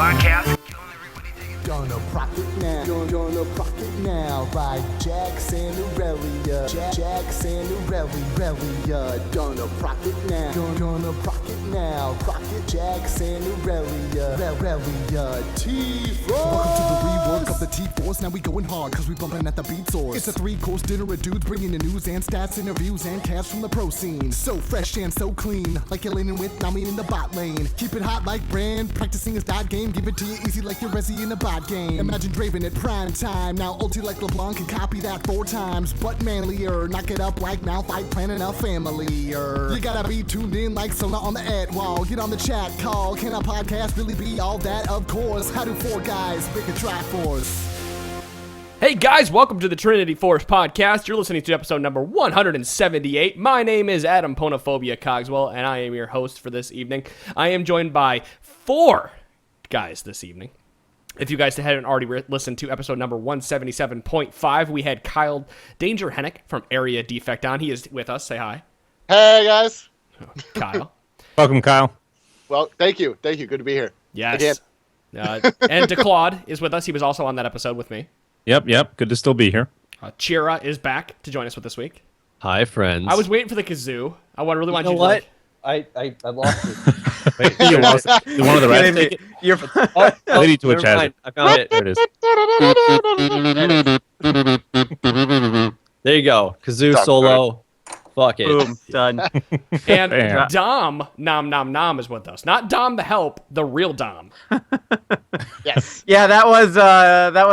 podcast. Gonna proc it now, gonna proc it now by Jackson Aurelia, Jackson Aurelia, gonna proc it now, gonna proc it now, proc it Jackson Aurelia, T-Force. Welcome to the rework of the T-Force, now we going hard cause we bumping at the beat source. It's a 3-course dinner of dudes bringing the news and stats, interviews and casts from the pro scene. So fresh and so clean, like you're leaning with Nami in the bot lane. Keep it hot like brand, practicing his dot game, give it to you easy like you're Resi in a bot game. Imagine Draven at prime time, now ulti like LeBlanc can copy that 4 times, but manlier, knock it up like now fight planning a family-er. You gotta be tuned in like Sona on the ad wall, get on the chat call, can a podcast really be all that? Of course, how do 4 guys make a Triforce? Hey guys, welcome to the Trinity Force podcast. You're listening to episode number 178. My name is Adam Ponophobia Cogswell, and I am your host for this evening. I am joined by 4 guys this evening. If you guys hadn't already listened to episode number 177.5, we had Kyle Danger Hennick from Area Defect on. He is with us. Say hi. Hey, guys. Kyle. Welcome, Kyle. Well, thank you. Good to be here. Yes. And DeClaude is with us. He was also on that episode with me. Yep. Good to still be here. Chira is back to join us with this week. Hi, friends. I was waiting for the kazoo. I really want you to what? I lost it. Wait, you lost it. Did one of the rats take it? You're Lady Twitch has it. I found it. There it is. There you go. Kazoo solo. Fuck it. Boom. Done. And Bam. Dom, Nom is with us. Not Dom the Help, the real Dom. Yes. Yeah, that was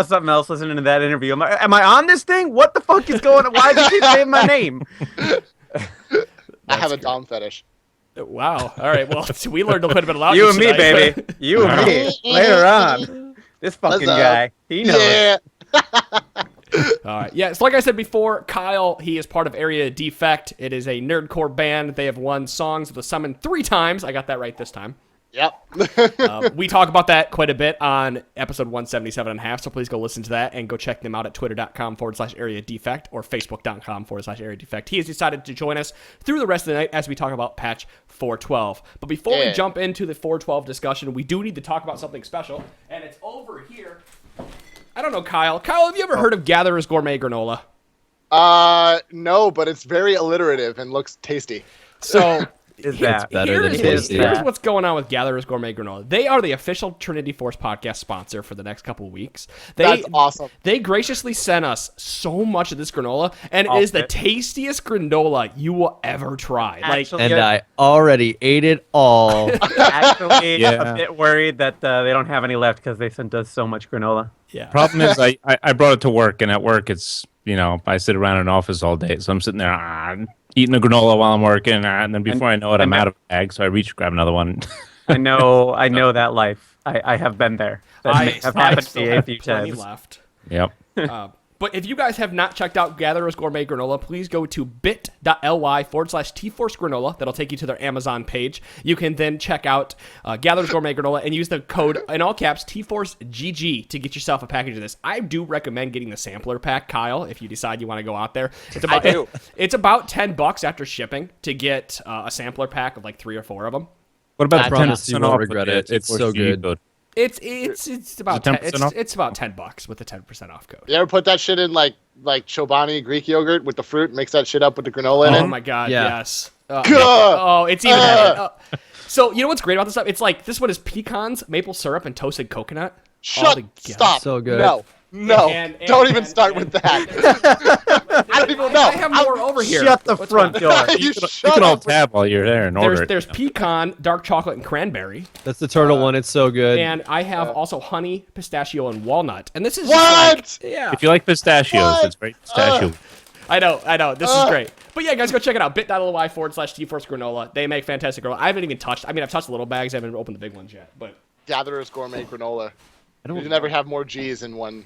something else. Listening to that interview, am I on this thing? What the fuck is going on? Why did you keep saying my name? I have a Dom fetish. Wow. All right. Well, we learned a little bit about You and me, tonight. baby. You and me. Later on. This fucking What's up? guy. He knows. Yeah. All right. Yeah. So like I said before, Kyle, he is part of Area Defect. It is a nerdcore band. They have won Songs of the Summon 3 times. I got that right this time. Yep. We talk about that quite a bit on episode 177.5, so please go listen to that and go check them out at twitter.com/area defect or facebook.com/area defect. He has decided to join us through the rest of the night as we talk about patch 412. But before we jump into the 412 discussion, we do need to talk about something special, and it's over here. I don't know, Kyle. Kyle, have you ever heard of Gatherer's Gourmet Granola? No, but it's very alliterative and looks tasty. So Is that better than here's tasty? what's going on with Gatherer's Gourmet Granola. They are the official Trinity Force podcast sponsor for the next couple of weeks. That's awesome. They graciously sent us so much of this granola, and it All is the fit. tastiest granola you will ever try. Actually, And I already ate it all. actually Yeah. a bit worried that they don't have any left because they sent us so much granola. Yeah. Problem is, I brought it to work, and at work, it's, I sit around in an office all day, so I'm sitting there eating a granola while I'm working, and then before I know it, I'm out of bag, so I reach grab another one. I know that life. I have been there. That may have happened to still me a have few plenty times. left. Yep. But if you guys have not checked out Gatherer's Gourmet Granola, please go to bit.ly/T-Force Granola. That'll take you to their Amazon page. You can then check out Gatherer's Gourmet Granola and use the code, in all caps, TForceGG to get yourself a package of this. I do recommend getting the sampler pack, Kyle, if you decide you want to go out there. It's about $10 after shipping to get a sampler pack of like 3 or 4 of them. What about I the promise you 10% won't off regret with it. the It's so Force G good. code? It's about Is it 10% off? it's about $10 with the 10% off code. You ever put that shit in like Chobani Greek yogurt with the fruit, mix that shit up with the granola in it? Oh my god, Yeah. yes. Gah! It's even better. So you know what's great about this stuff? It's like this one is pecans, maple syrup, and toasted coconut. all together. Stop. So good. No. And- Don't even and- start and- with that. I don't even know. I have more over here. Shut the What's front going on? door. You You shut can all up. tab while you're there and order it. There's pecan, dark chocolate, and cranberry. That's the turtle one. It's so good. And I have also honey, pistachio, and walnut. And this is What? just like, yeah. If you like pistachios, What? it's very pistachio. I know. This is great. But yeah, guys, go check it out. bit.ly/T-Force Granola. They make fantastic granola. I haven't even touched. I've touched the little bags. I haven't opened the big ones yet. But Gatherer's Gourmet Granola. I don't- You never have more G's in one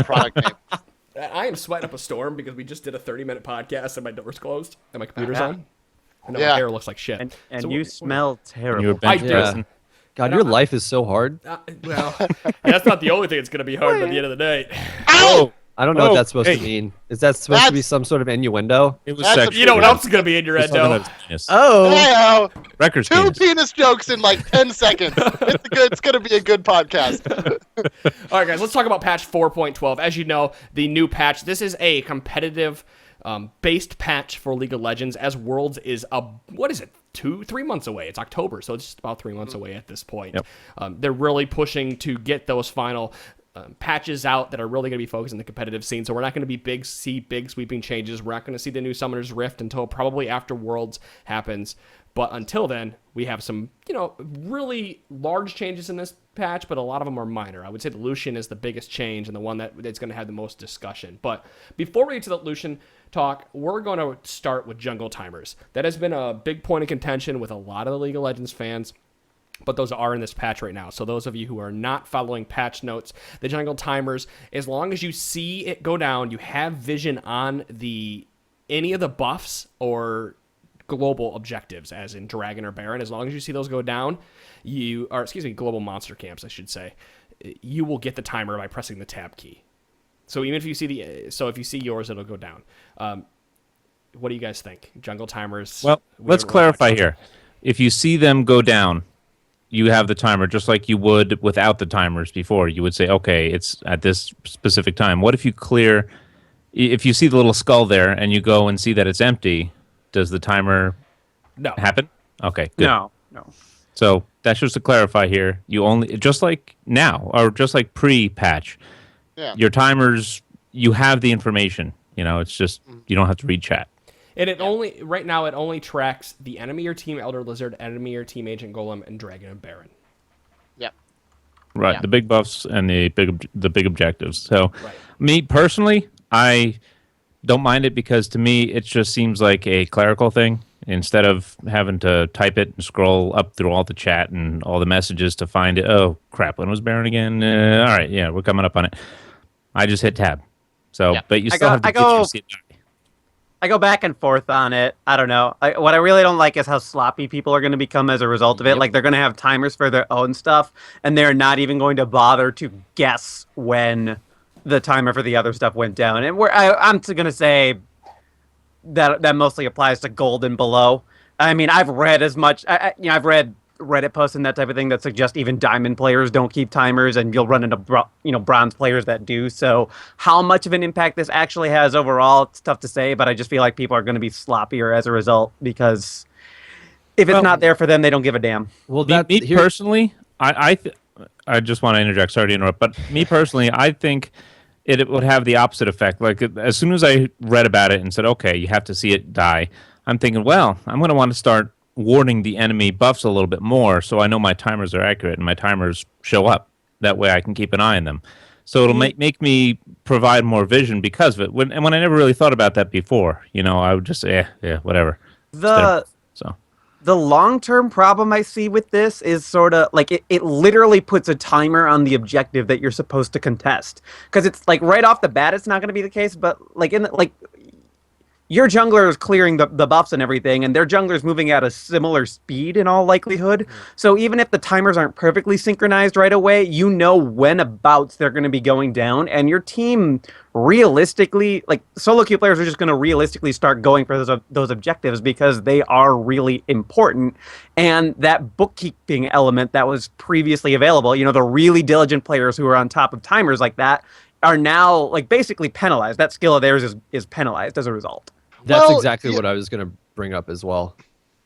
product name. I am sweating up a storm because we just did a 30-minute podcast and my door's closed and my computer's Yeah. on. And now Yeah. my hair looks like shit. And So you what- smell You were terrible. bench I do. pressing. God, your life is so hard. Well, that's not the only thing that's going to be hard by the end of the night. Ow! I don't know Oh, what that's supposed to hey. mean. Is that supposed to be That's- some sort of innuendo? It was That's a- sexual. You know what else is gonna be in your He's head, talking though? about his penis. Oh. Hey-o. Records Two penis. penis jokes in like 10 seconds. It's going to be a good podcast. All right, guys, let's talk about patch 4.12. As you know, the new patch. This is a competitive based patch for League of Legends, as Worlds is what is it? 2-3 months away. It's October, so it's just about 3 months away at this point. Yep. They're really pushing to get those final patches out that are really going to be focused on the competitive scene. So we're not going to see big sweeping changes. We're not going to see the new Summoner's Rift until probably after Worlds happens. But until then, we have some, really large changes in this patch, but a lot of them are minor. I would say the Lucian is the biggest change and the one that's going to have the most discussion. But before we get to the Lucian talk, we're going to start with jungle timers. That has been a big point of contention with a lot of the League of Legends fans, but those are in this patch right now. So those of you who are not following patch notes, the jungle timers, as long as you see it go down, you have vision on any of the buffs or global objectives, as in Dragon or Baron, as long as you see those go down, global monster camps, I should say, you will get the timer by pressing the tab key. So even if you see if you see yours, it'll go down. What do you guys think? Jungle timers? Well, let's clarify here. If you see them go down, you have the timer just like you would without the timers before. You would say, okay, it's at this specific time. What if you see the little skull there and you go and see that it's empty, does the timer happen? Okay, good. No. So that's just to clarify here. You only, just like now, or just like pre-patch, your timers, you have the information. It's just, you don't have to read chat. And right now, it only tracks the enemy or team Elder Lizard, enemy or team Agent Golem, and Dragon and Baron. Yep. Right, Yeah. the big buffs and the big objectives. So, me personally, I don't mind it because to me it just seems like a clerical thing. Instead of having to type it and scroll up through all the chat and all the messages to find it. Oh crap! When was Baron again? All right, yeah, we're coming up on it. I just hit tab. So, but you still have to get your seat. I go back and forth on it. I don't know. What I really don't like is how sloppy people are going to become as a result of it. Like, they're going to have timers for their own stuff, and they're not even going to bother to guess when the timer for the other stuff went down. And I'm going to say that mostly applies to gold and below. I mean, I've read as much. I've read Reddit posts and that type of thing that suggest even diamond players don't keep timers, and you'll run into bronze players that do. So how much of an impact this actually has overall, it's tough to say, but I just feel like people are going to be sloppier as a result, because if it's not there for them, they don't give a damn. Well, Me personally, I just want to interject. Sorry to interrupt, but me personally, I think it would have the opposite effect. Like, as soon as I read about it and said, okay, you have to see it die, I'm thinking, well, I'm going to want to start warning the enemy buffs a little bit more, so I know my timers are accurate and my timers show up. That way I can keep an eye on them. So it'll make me provide more vision because of it. When I never really thought about that before, I would just say, yeah, whatever. The long-term problem I see with this is sort of like it literally puts a timer on the objective that you're supposed to contest. Because it's like right off the bat, it's not going to be the case, but your jungler is clearing the buffs and everything, and their jungler is moving at a similar speed in all likelihood. So even if the timers aren't perfectly synchronized right away, you know when abouts they're going to be going down, and your team realistically, like solo queue players are just going to realistically start going for those objectives because they are really important. And that bookkeeping element that was previously available, the really diligent players who are on top of timers like that are now like basically penalized. That skill of theirs is penalized as a result. That's exactly what I was going to bring up as well.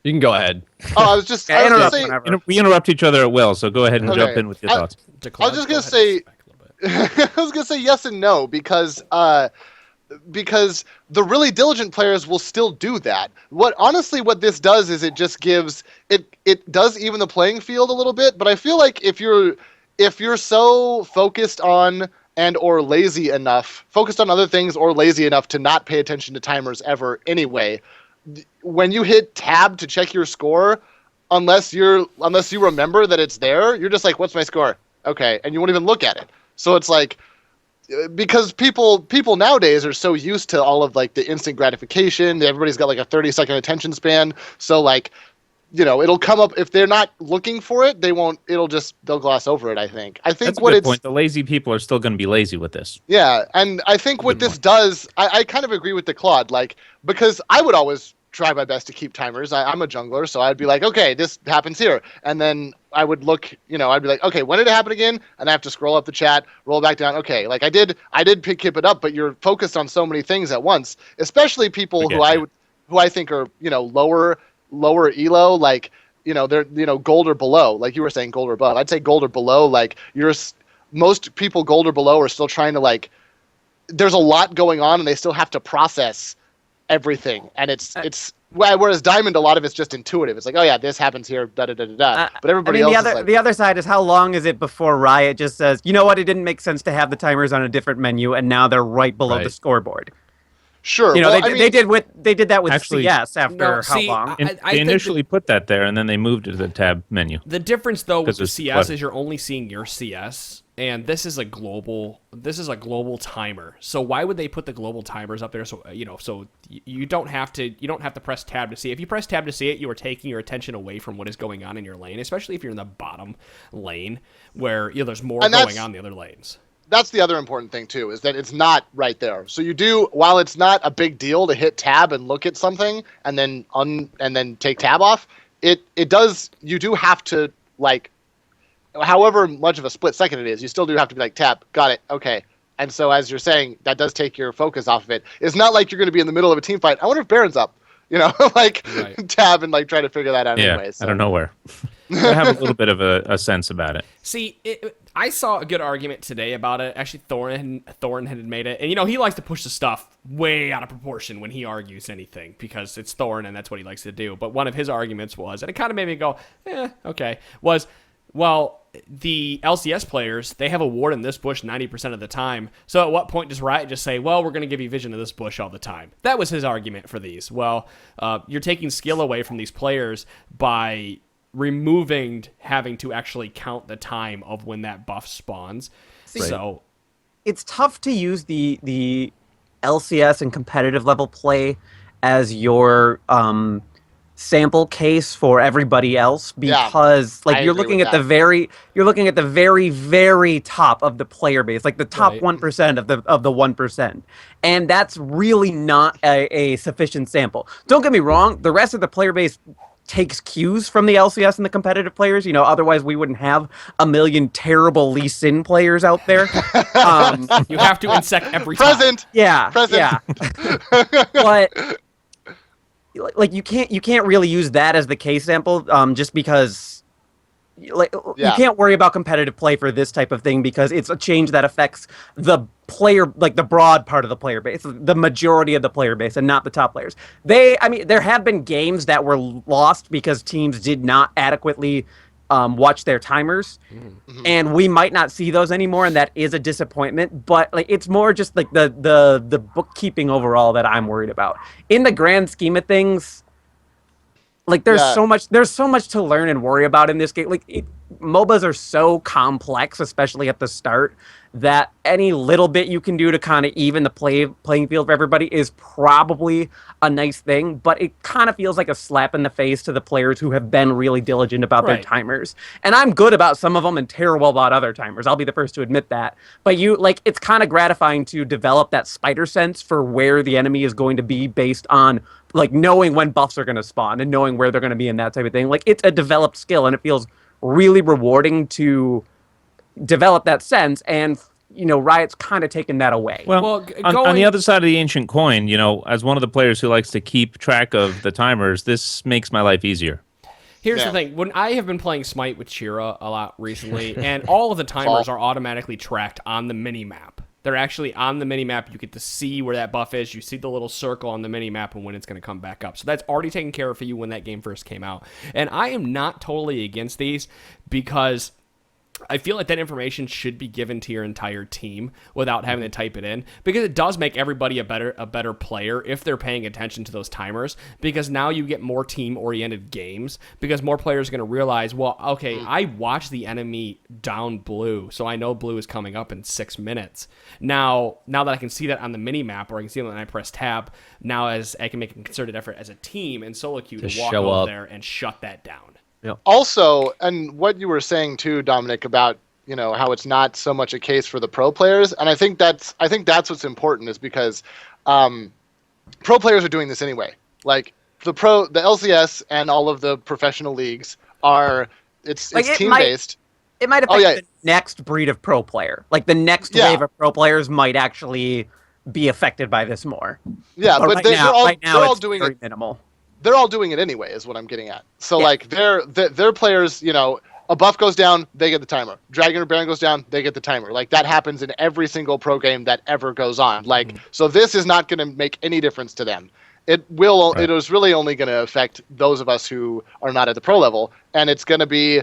You can go ahead. Oh, I was just I was gonna say, We interrupt each other at will, so go ahead and jump in with your thoughts. I was just gonna say, I was gonna say yes and no because the really diligent players will still do that. What this does is it just gives it does even the playing field a little bit. But I feel like if you're so focused on or lazy enough, focused on other things or lazy enough to not pay attention to timers ever anyway, when you hit tab to check your score, unless you remember that it's there, you're just like, what's my score? Okay, and you won't even look at it. So it's like, because people nowadays are so used to all of like the instant gratification, everybody's got like a 30-second attention span, so like it'll come up if they're not looking for it. They won't. They'll gloss over it. I think That's a what good it's point. The lazy people are still going to be lazy with this. yeah, and I think what this does, I kind of agree with the Claude, like, because I would always try my best to keep timers. I'm a jungler, so I'd be like, okay, this happens here, and then I would look, I'd be like, okay, when did it happen again? And I have to scroll up the chat, roll back down. Okay, like I did keep it up, but you're focused on so many things at once, especially people who I think are lower elo, like they're gold or below, like you were saying, gold or above. I'd say gold or below. Like most people gold or below are still trying to, like, there's a lot going on and they still have to process everything, and it's whereas diamond, a lot of it's just intuitive. It's like, oh yeah, this happens here, da da da da da. But everybody else is like, the other side is, how long is it before Riot just says, you know what, it didn't make sense to have the timers on a different menu, and now they're right below the scoreboard. Sure. They did that with Actually, CS after how long? They initially put that there, and then they moved it to the tab menu. The difference, though, with the CS what? is you're only seeing your CS, and this is a global timer. So why would they put the global timers up there? So so you don't have to press tab to see. If you press tab to see it, you are taking your attention away from what is going on in your lane, especially if you're in the bottom lane where there's more going on in the other lanes. That's the other important thing too, is that it's not right there. So while it's not a big deal to hit tab and look at something and then take tab off, it does. You do have to, like, however much of a split second it is, you still do have to be like, tab, got it, okay. And so, as you're saying, that does take your focus off of it. It's not like you're going to be in the middle of a team fight. I wonder if Baron's up, like tab and like try to figure that out anyway. So. I don't know where. I have a little bit of a sense about it. See, I saw a good argument today about it. Actually, Thorin had made it. And, he likes to push the stuff way out of proportion when he argues anything, because it's Thorin and that's what he likes to do. But one of his arguments was, and it kind of made me go, okay, was, well, the LCS players, they have a ward in this bush 90% of the time. So at what point does Riot just say, well, we're going to give you vision of this bush all the time? That was his argument for these. Well, you're taking skill away from these players by removing having to actually count the time of when that buff spawns. So it's tough to use the LCS and competitive level play as your sample case for everybody else, because you're looking at the very, very top of the player base, like the top 1% of the 1%, and that's really not a sufficient sample. Don't get me wrong, the rest of the player base takes cues from the LCS and the competitive players. Otherwise we wouldn't have a million terrible Lee Sin players out there. You have to insect every present. time. Yeah. Present. Yeah. But like you can't really use that as the case sample, just because you can't worry about competitive play for this type of thing, because it's a change that affects the player, like the broad part of the player base, the majority of the player base, and not the top players. There have been games that were lost because teams did not adequately watch their timers, and we might not see those anymore, and that is a disappointment. But it's more just like the bookkeeping overall that I'm worried about. In the grand scheme of things, there's so much to learn and worry about in this game. MOBAs are so complex, especially at the start, that any little bit you can do to kind of even the playing field for everybody is probably a nice thing, but it kind of feels like a slap in the face to the players who have been really diligent about their timers. And I'm good about some of them and terrible about other timers. I'll be the first to admit that. But it's kind of gratifying to develop that spider sense for where the enemy is going to be based on knowing when buffs are going to spawn and knowing where they're going to be and that type of thing. It's a developed skill, and it feels really rewarding to develop that sense, and Riot's kind of taken that away. Well, on the other side of the ancient coin, as one of the players who likes to keep track of the timers, this makes my life easier. Here's the thing. When I have been playing Smite with Chira a lot recently, and all of the timers are automatically tracked on the mini-map. They're actually on the mini-map. You get to see where that buff is. You see the little circle on the mini-map and when it's going to come back up. So that's already taken care of for you when that game first came out. And I am not totally against these, because I feel like that information should be given to your entire team without having to type it in, because it does make everybody a better player if they're paying attention to those timers, because now you get more team-oriented games, because more players are going to realize, well, okay, I watched the enemy down blue, so I know blue is coming up in 6 minutes. Now that I can see that on the mini-map, or I can see it when I press tab, now as I can make a concerted effort as a team in solo queue to walk show over up. there and shut that down. Also, and what you were saying too, Dominic, about how it's not so much a case for the pro players, and I think that's what's important, is because pro players are doing this anyway. Like the LCS and all of the professional leagues it's team based. It might affect the next breed of pro player. Like the next wave of pro players might actually be affected by this more. Yeah, but they're all it's doing very it. minimal. They're all doing it anyway, is what I'm getting at. So like their players, a buff goes down, they get the timer. Dragon or Baron goes down, they get the timer. Like that happens in every single pro game that ever goes on. Like so, this is not going to make any difference to them. It will. Right. It is really only going to affect those of us who are not at the pro level, and it's going to be.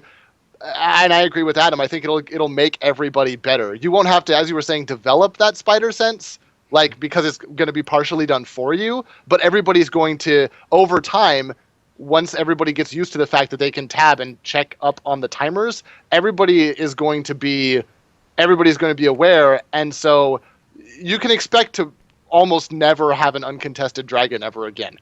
And I agree with Adam. I think it'll make everybody better. You won't have to, as you were saying, develop that spider sense. Like, because it's going to be partially done for you, but everybody's going to, over time, once everybody gets used to the fact that they can tab and check up on the timers, everybody's going to be aware, and so you can expect to almost never have an uncontested dragon ever again.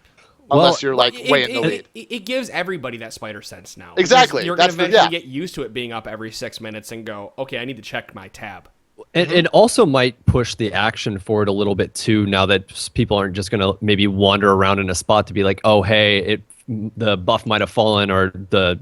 Unless you're way in the lead. It gives everybody that spider sense now. Exactly. You're going to eventually get used to it being up every 6 minutes and go, okay, I need to check my tab. And it also might push the action forward a little bit too, now that people aren't just going to maybe wander around in a spot to be like, oh, hey, the buff might have fallen, or the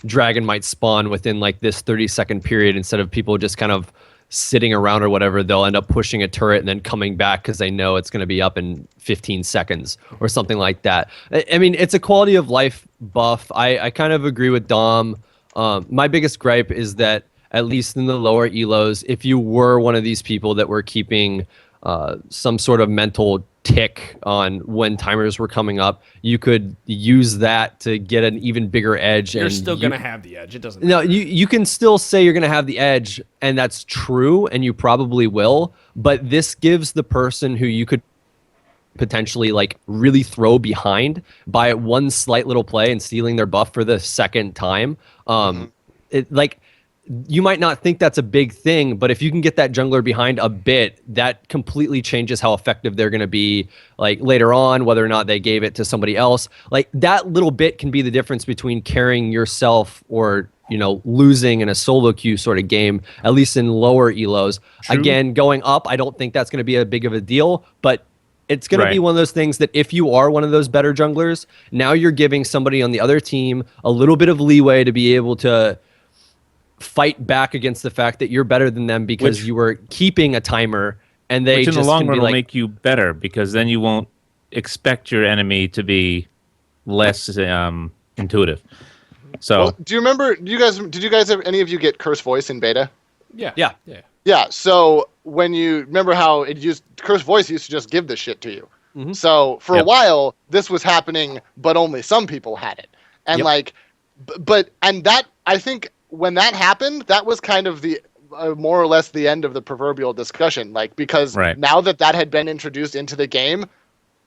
dragon might spawn within like this 30-second period. Instead of people just kind of sitting around or whatever, they'll end up pushing a turret and then coming back because they know it's going to be up in 15 seconds or something like that. I mean, it's a quality of life buff. I kind of agree with Dom. My biggest gripe is that, at least in the lower elos, if you were one of these people that were keeping some sort of mental tick on when timers were coming up, you could use that to get an even bigger edge. You're still going to have the edge. It doesn't matter. No, you can still say you're going to have the edge, and that's true, and you probably will, but this gives the person who you could potentially like really throw behind by one slight little play and stealing their buff for the second time. You might not think that's a big thing, but if you can get that jungler behind a bit, that completely changes how effective they're going to be like later on, whether or not they gave it to somebody else. Like that little bit can be the difference between carrying yourself or, losing in a solo queue sort of game, at least in lower elos. True. Again, going up, I don't think that's going to be a big of a deal, but it's going to be one of those things that if you are one of those better junglers, now you're giving somebody on the other team a little bit of leeway to be able to fight back against the fact that you're better than them because you were keeping a timer, and they which in just the long run will like, make you better, because then you won't expect your enemy to be less intuitive. So, do you remember? Did you guys ever, any of you get Curse Voice in beta? Yeah. So when you remember how Curse Voice used to just give this shit to you. Mm-hmm. So for a while this was happening, but only some people had it, and and that, I think, when that happened, that was kind of the more or less the end of the proverbial discussion. Like, because now that had been introduced into the game,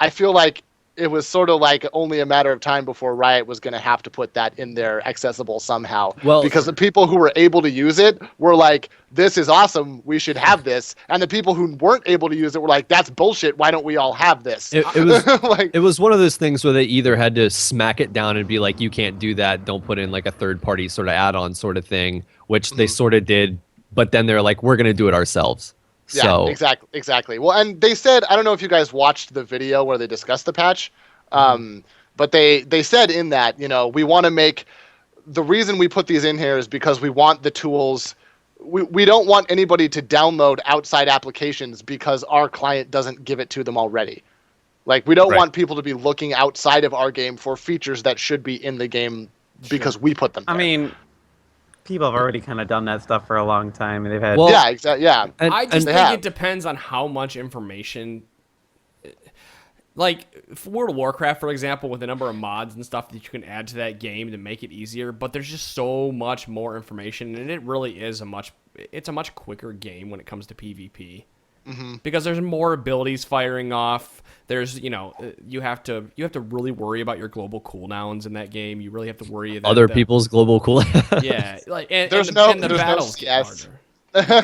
I feel like it was sort of like only a matter of time before Riot was going to have to put that in there accessible somehow. Well, because the people who were able to use it were like, this is awesome, we should have this. And the people who weren't able to use it were like, that's bullshit, why don't we all have this? It was it was one of those things where they either had to smack it down and be like, you can't do that, don't put in like a third party sort of add-on sort of thing, which they sort of did, but then they're like, we're going to do it ourselves. Yeah, so exactly. Well, and they said, I don't know if you guys watched the video where they discussed the patch, but they said in that, we want to make, the reason we put these in here is because we want the tools. We don't want anybody to download outside applications because our client doesn't give it to them already. Like, we don't want people to be looking outside of our game for features that should be in the game because we put them there. I mean, people have already kind of done that stuff for a long time, and they've had. Well, yeah, exactly. Yeah, I just think it depends on how much information. like for World of Warcraft, for example, with the number of mods and stuff that you can add to that game to make it easier, but there's just so much more information, and it really is a much quicker game when it comes to PvP. Because there's more abilities firing off. There's, you have to really worry about your global cooldowns in that game. You really have to worry that Other people's global cooldown. Yeah, like and There's the no battles get CS. harder.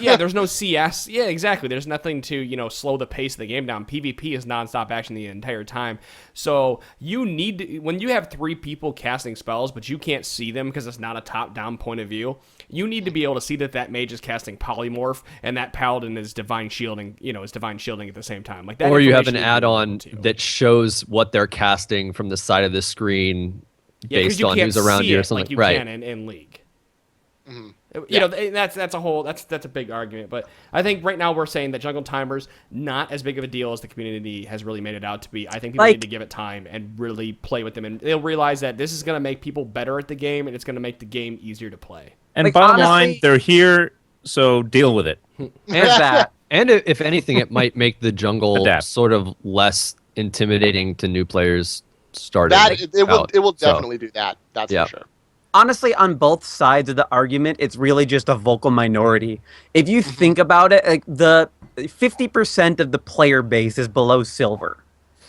Yeah, there's no CS. Yeah, exactly. There's nothing to, slow the pace of the game down. PvP is nonstop action the entire time. So you need to, when you have 3 people casting spells, but you can't see them because it's not a top-down point of view, you need to be able to see that mage is casting polymorph and that paladin is divine shielding, is divine shielding at the same time. Like that. Or you have an information needs to be add-on able to. that shows what they're casting from the side of the screen Yeah, 'cause based you on can't who's around see you or it something. like you Right. can in League. That's a big argument, but I think right now we're saying that jungle timers not as big of a deal as the community has really made it out to be. I think people need to give it time and really play with them, and they'll realize that this is going to make people better at the game, and it's going to make the game easier to play. And Like, bottom line, honestly- they're here, so deal with it. There's that. And if anything, it might make the jungle Adapt. sort of less intimidating to new players starting. That it will So, definitely do that. That's Yeah. for sure. Honestly, on both sides of the argument, it's really just a vocal minority. If you think about it, like the 50% of the player base is below silver.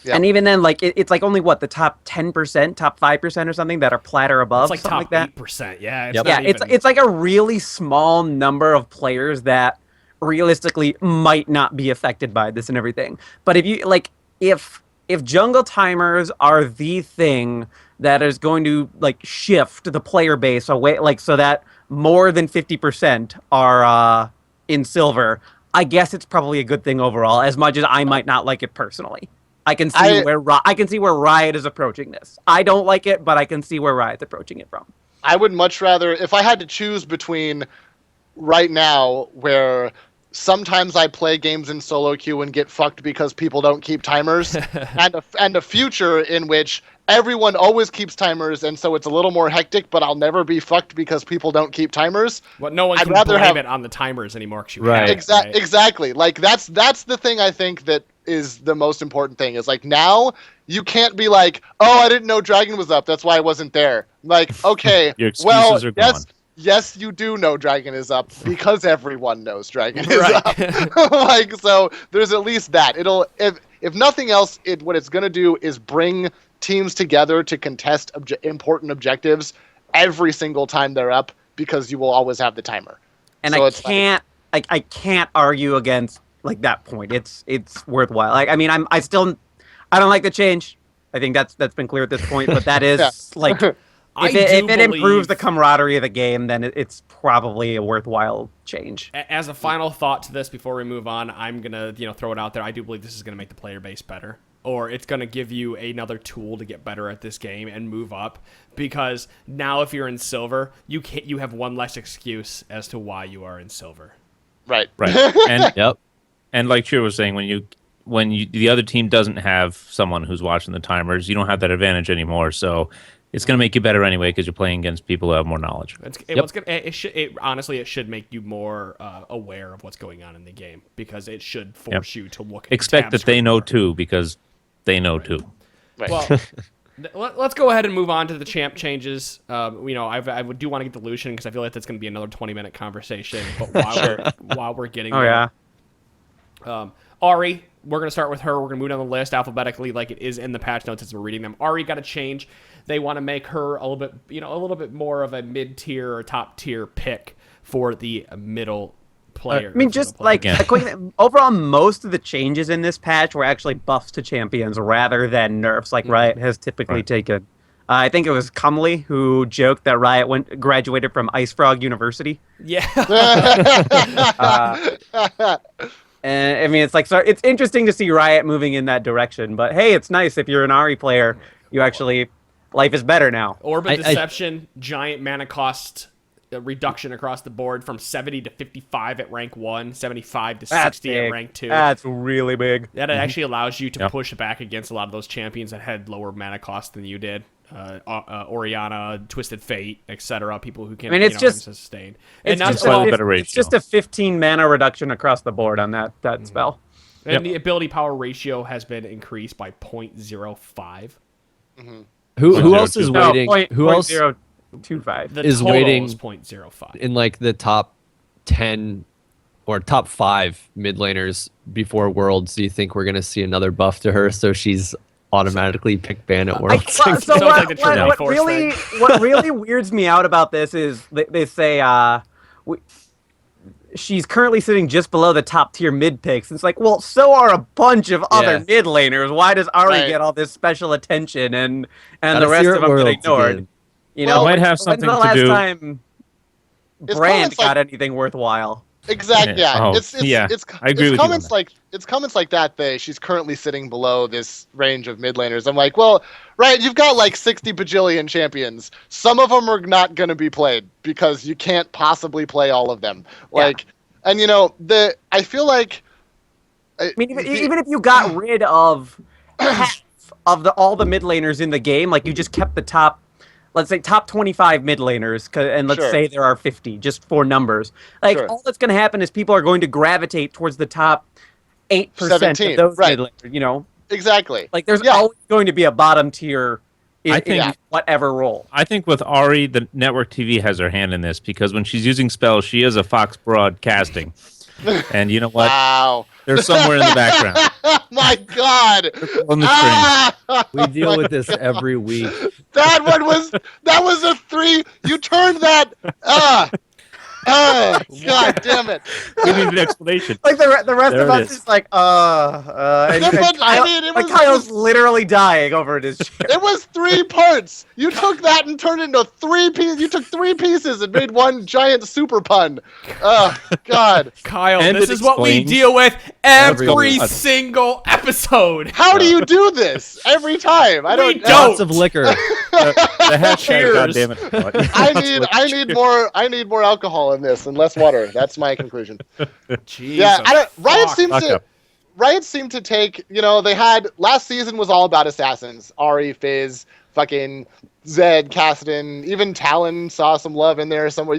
Yeah. And even then, like it's like only the top 10%, top 5% or something that are plat or above, It's like something top like that. 8%. Yeah, it's Yep. Yeah, not it's even- it's like a really small number of players that realistically might not be affected by this and everything. But if you like, if jungle timers are the thing that is going to like shift the player base away, like so that more than 50% are in silver, I guess it's probably a good thing overall. As much as I might not like it personally, I can see I can see where Riot is approaching this. I don't like it, but I can see where Riot's approaching it from. I would much rather, if I had to choose between right now, where sometimes I play games in solo queue and get fucked because people don't keep timers, and a future in which everyone always keeps timers, and so it's a little more hectic, but I'll never be fucked because people don't keep timers. Well, no one I'd can rather blame have- it on the timers anymore. 'Cause you Right. have it, right? Exactly. Like that's the thing I think that is the most important thing is like now you can't be like, oh, I didn't know Dragon was up, that's why I wasn't there. Like, okay, Your excuses well, are yes, gone. yes, you do know Dragon is up because everyone knows Dragon is Right. up. Like, so there's at least that. It'll, if nothing else, what it's gonna do is bring teams together to contest important objectives every single time they're up because you will always have the timer. And So I it's can't I can't argue against like that point. It's worthwhile. Like I mean, I don't like the change. I think that's been clear at this point. But that is Yeah. like I if it do improves believe- the camaraderie of the game, then it's probably a worthwhile change. As a final thought to this before we move on, I'm gonna throw it out there. I do believe this is gonna make the player base better, or it's gonna give you another tool to get better at this game and move up. Because now, if you're in silver, you have one less excuse as to why you are in silver. Right. Right. And Yep. and like Cheer was saying, when the other team doesn't have someone who's watching the timers, you don't have that advantage anymore. So it's going to make you better anyway because you're playing against people who have more knowledge. Honestly, it should make you more aware of what's going on in the game because it should force you to look. At the Expect tab that they screen know more. too because they know too. Right. Well, let's go ahead and move on to the champ changes. I do want to get to Lucian because I feel like that's going to be another 20-minute conversation. But while we're getting Oh there, yeah. Ari, we're going to start with her. We're going to move down the list alphabetically like it is in the patch notes as we're reading them. Ari got a change. They want to make her a little bit more of a mid-tier or top-tier pick for the middle player. I mean, just like Yeah. a quick, overall, most of the changes in this patch were actually buffs to champions rather than nerfs, like Riot has typically taken. I think it was Cumley who joked that Riot graduated from Ice Frog University. Yeah. And I mean, it's like, so it's interesting to see Riot moving in that direction. But hey, it's nice if you're an Ari player, you actually, life is better now. Orb of I- Deception, giant mana cost reduction across the board from 70 to 55 at rank 1, 75 to 60 at big. rank 2. That's really big. That actually allows you to Yep. push back against a lot of those champions that had lower mana cost than you did. Oriana, Twisted Fate, etc. People who can I mean, it's just- sustain. It's And not just, a a, little it's, better it's just a 15 mana reduction across the board on that spell. And the ability power ratio has been increased by 0.05. Who else is No, waiting? Who else 0.025. The is total waiting is 0.05. in like the top 10 or top 5 mid laners before Worlds? Do you think we're gonna see another buff to her so she's automatically picked ban at Worlds? Sounds like the Trinity Force what really weirds me out about this is they say she's currently sitting just below the top tier mid picks. It's like, well, so are a bunch of other mid laners. Why does Ari get all this special attention and the rest of them get ignored? Again. You know, It might have something when's the to last do- time It's Brand comments like- got anything worthwhile? Exactly. Yeah. Oh, It's yeah. I agree it's with you on comments that. like it's comments like that. She's currently sitting below this range of mid laners. I'm like, well, right. You've got like 60 bajillion champions. Some of them are not going to be played because you can't possibly play all of them. Like, and you know, I feel like. I mean, even if you got rid of half of all the mid laners in the game, like you just kept the top, let's say top 25 mid laners, and let's Sure. say there are 50, just for numbers. Like Sure. all that's going to happen is people are going to gravitate towards the top 8% 17, of those right. mid laners. You know, Exactly. like there's Yeah. always going to be a bottom tier I in think- whatever role. I think with Ari, the network TV has her hand in this because when she's using spells, she is a Fox broadcasting. And you know what? Wow. They're somewhere in the background. Oh my God. On the screen. Ah! We deal with this every week. That was a 3. You turned that. God damn it. We need an explanation. Like the rest There of it us is. is like, and Yeah, but, I Kyle, mean, it like was- Kyle's literally dying over at his chair. It was 3 parts. You took that and turned it into 3 pieces. You took 3 pieces and made one giant super pun. Oh, God. Kyle, And this it is what we explains deal with every every- single episode. How do you do this every time? I don't. We don't. Lots of liquor. The hashtag, Cheers. goddammit. I need more alcohol in this and less water. That's my conclusion. Jesus, Yeah, Riot fuck. seems Fuck to. up. Riot seemed to take, they had, last season was all about assassins. Ari, Fizz, fucking Zed, Kassadin, even Talon saw some love in there somewhere,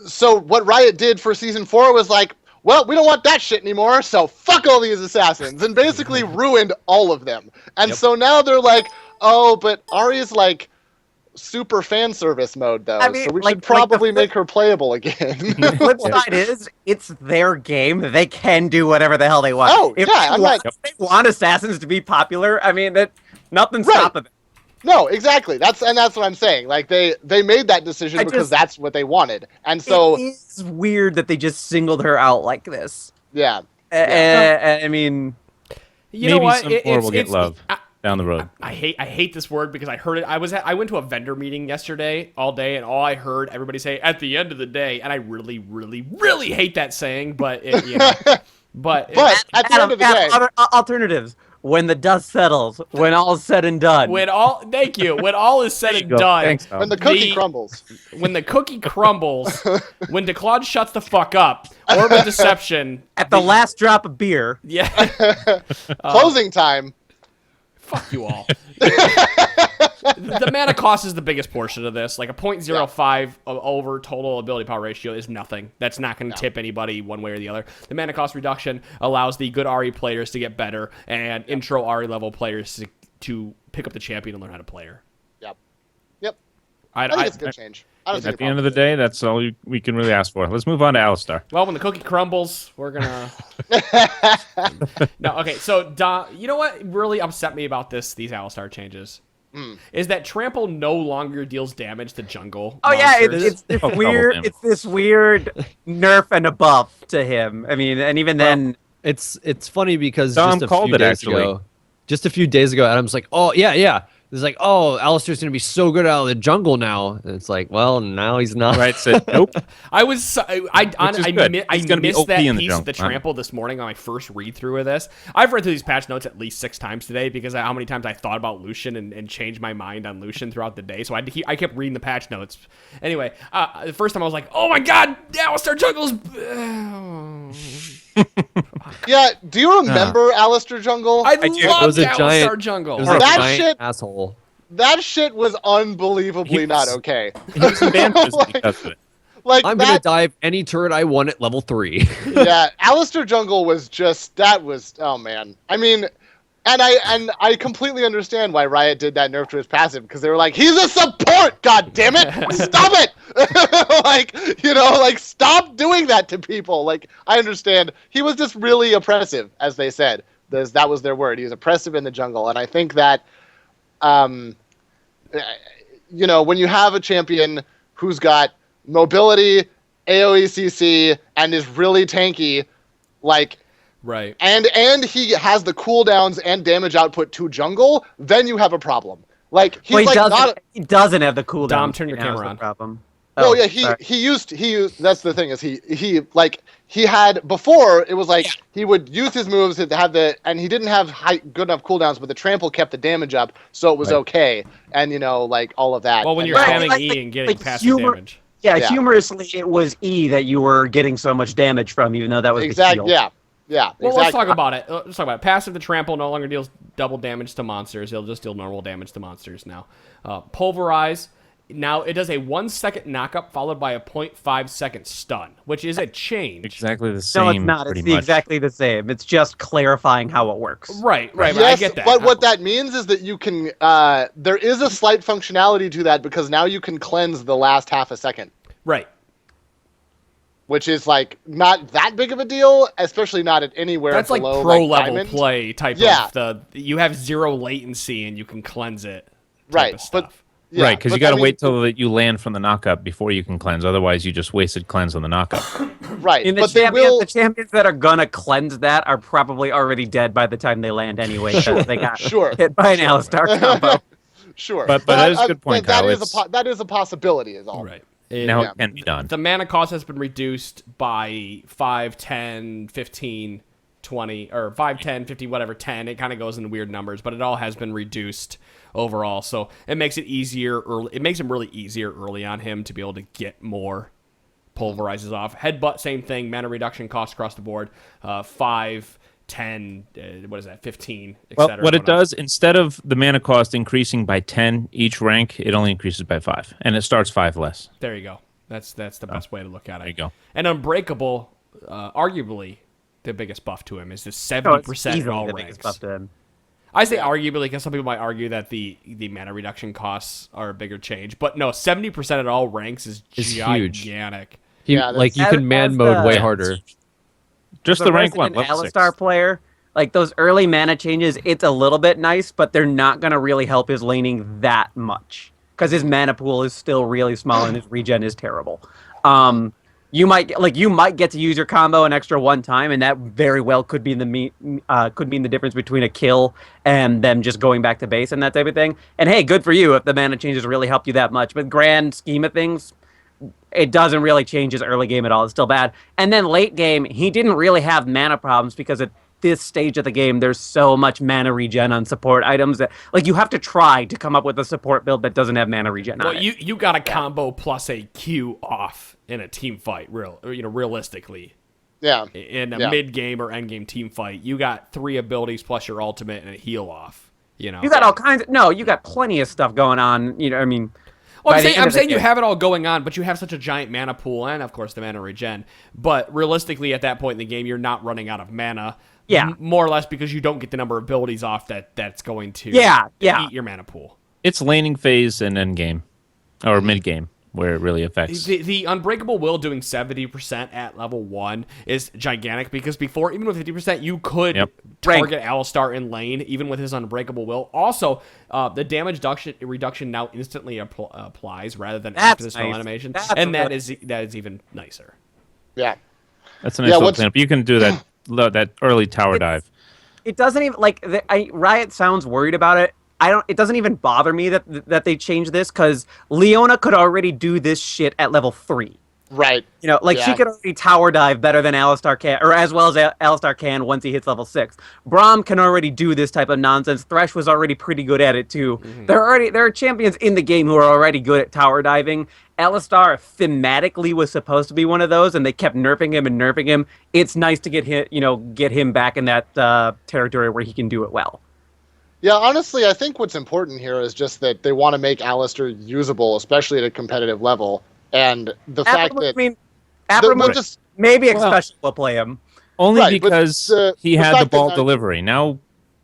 so what Riot did for season 4 was like, well, we don't want that shit anymore, so fuck all these assassins, and basically ruined all of them. And so now they're like, oh, but Ari's like super fan service mode though, I mean, so we like- should probably like the make her playable again. The flip side is, it's their game. They can do whatever the hell they want. Oh, if yeah, they I'm want, not- if they want assassins to be popular, I mean, nothing's Right. stopping them. No, exactly. That's what I'm saying. Like they made that decision I because just- that's what they wanted, and so it is weird that they just singled her out like this. yeah. I mean, You know Maybe what? some more will get love I, down the road. I hate this word because I heard it. I went to a vendor meeting yesterday all day, and all I heard everybody say at the end of the day, and I really, really, really hate that saying. But but At the end of the day, other alternatives. When the dust settles, when all's said and done. when all is said and Go. done, Thanks, Tom. when the cookie the- crumbles, when the cookie crumbles, when DeClaude shuts the fuck up, or with Deception, At the last drop of beer. yeah, closing time. fuck you all. The mana cost is the biggest portion of this. Like a 0.05 over total ability power ratio is nothing. That's not going to tip anybody one way or the other. The mana cost reduction allows the good RE players to get better and intro RE level players to pick up the champion and learn how to play her. Yep. I, I think I- it's a good change. I don't see At the a end of the day, that's all we can really ask for. Let's move on to Alistar. well, when the cookie crumbles, we're gonna. No, okay. So, you know what really upset me about these Alistar changes is that Trample no longer deals damage to jungle. Oh yeah, monsters. it's this Oh, weird. damn. It's this weird nerf and a buff to him. I mean, and even then, It's funny because Dom just a called few it, days actually. ago, Adam's like, oh yeah. It's like, oh, Alistair's gonna be so good out of the jungle now. And it's like, well, now he's not. Right? Said nope. I was I good. I He's gonna be missed OP that in the piece of jungle. the trample this morning on my first read through of this. I've read through these patch notes at least 6 times today because how many times I thought about Lucian and changed my mind on Lucian throughout the day. So I kept reading the patch notes. Anyway, the first time I was like, oh my god, Alistar jungle's. Yeah. Do you remember Alistair Jungle? I do. It love was a Alistar giant jungle. It was a That giant shit- asshole. That shit was unbelievably He not was- okay. He was in Banfist because of it. Like I'm that, gonna dive any turret I want at level 3. yeah, Alistair Jungle was just oh man. I mean, and I completely understand why Riot did that nerf to his passive, because they were like, he's a support, god damn it, stop it, like stop doing that to people. Like I understand he was just really oppressive, as they said. That was their word. He was oppressive in the jungle, and I think that, when you have a champion who's got mobility, AoE CC, and is really tanky, like, Right. and he has the cooldowns and damage output to jungle, then you have a problem. Like he's he doesn't have the cooldown. Dom, turn your right now, camera is the on. problem. Oh yeah, sorry. he used that's the thing is he had before it was like he would use his moves to have and he didn't have good enough cooldowns, but the trample kept the damage up, so it was okay, and like all of that. Well, when And you're now- spamming E and getting passive damage. Yeah, Yeah. humorously, it was E that you were getting so much damage from, even though that was the exactly, shield. yeah. Well, exactly. let's talk about it. Let's talk about it. Passive the trample no longer deals double damage to monsters. It'll just deal normal damage to monsters now. Pulverize. Now it does a 1 second knockup followed by a 0.5 second stun, which is a change. Exactly the same. No, it's not. Pretty It's much. exactly the same. It's just clarifying how it works. Right. But I Yes, get that. but what that means is that you can. There is a slight functionality to that, because now you can cleanse the last half a second, Right. which is like not that big of a deal, especially not at anywhere That's like below pro like, level diamond. play type Yeah. of you have 0 latency and you can cleanse it. Type Right, Of but stuff. yeah, Right, because you but got to I mean, wait till you land from the knockup before you can cleanse. Otherwise, you just wasted cleanse on the knockup. Right, And but they will. the champions that are gonna cleanse that are probably already dead by the time they land anyway, because they got Sure. hit by an Alistar combo. Sure, But that is a good point, That Kyle. is that is a possibility, is all. Right. Now Yeah. it can be done. The mana cost has been reduced by 5, 10, 15, 20, or 5, 10, 50, whatever, 10. It kind of goes in weird numbers, but it all has been reduced overall. So it makes it easier early. It makes it really easier early on him to be able to get more pulverizes off. Headbutt, same thing. Mana reduction cost across the board. 5, 10, what is that, 15, Well, etc. what it does, instead of the mana cost increasing by 10 each rank, it only increases by 5. And it starts 5 less. There you go. That's the best way to look at it. There you go. And Unbreakable, arguably the biggest buff to him is the No, it's 70% at easily all the ranks. biggest buff to him. I say arguably because some people might argue that the mana reduction costs are a bigger change, but no, 70% at all ranks is huge. gigantic. Yeah, Like you As- can man as mode the- way harder. Just the rank 1, level 6. Alistar player, like those early mana changes, it's a little bit nice, but they're not gonna really help his laning that much because his mana pool is still really small and his regen is terrible. You might get to use your combo an extra one time, and that very well could be could mean the difference between a kill and them just going back to base and that type of thing. And hey, good for you if the mana changes really helped you that much. But grand scheme of things, it doesn't really change his early game at all. It's still bad. And then late game, he didn't really have mana problems because at this stage of the game, there's so much mana regen on support items that like you have to try to come up with a support build that doesn't have mana regen on Well, it. you got a combo plus a Q off in a team fight, realistically. Yeah. In a Yeah. mid game or end game team fight, you got 3 abilities plus your ultimate and a heal off. You You got you got plenty of stuff going on. I mean, Well, by I'm the saying, end of the you game. have it all going on, but you have such a giant mana pool and, of course, the mana regen. But realistically, at that point in the game, you're not running out of mana. Yeah. More or less because you don't get the number of abilities off that's going to Yeah. eat your mana pool. It's laning phase and end game, or mid game, where it really affects. The Unbreakable Will doing 70% at level 1 is gigantic because before, even with 50%, you could Yep. target Alistar in lane, even with his Unbreakable Will. Also, the damage reduction now instantly applies rather than after the That's spell nice. animation. That's And that really- is even nicer. Yeah. That's a nice Yeah, little what's- cleanup. You can do that early tower dive. It doesn't even Riot sounds worried about it. It doesn't even bother me that they changed this because Leona could already do this shit at level 3. Right. She Yeah. could already tower dive better than Alistar can, or as well as Alistar can once he hits level 6. Braum can already do this type of nonsense. Thresh was already pretty good at it too. There are champions in the game who are already good at tower diving. Alistar thematically was supposed to be one of those, and they kept nerfing him and nerfing him. It's nice to get him back in that territory where he can do it well. Yeah, honestly, I think what's important here is just that they want to make Alistair usable, especially at a competitive level. And the fact that Abramovich just maybe especially will play him. Only Right, but because he the had the fact that ball now- delivery. Now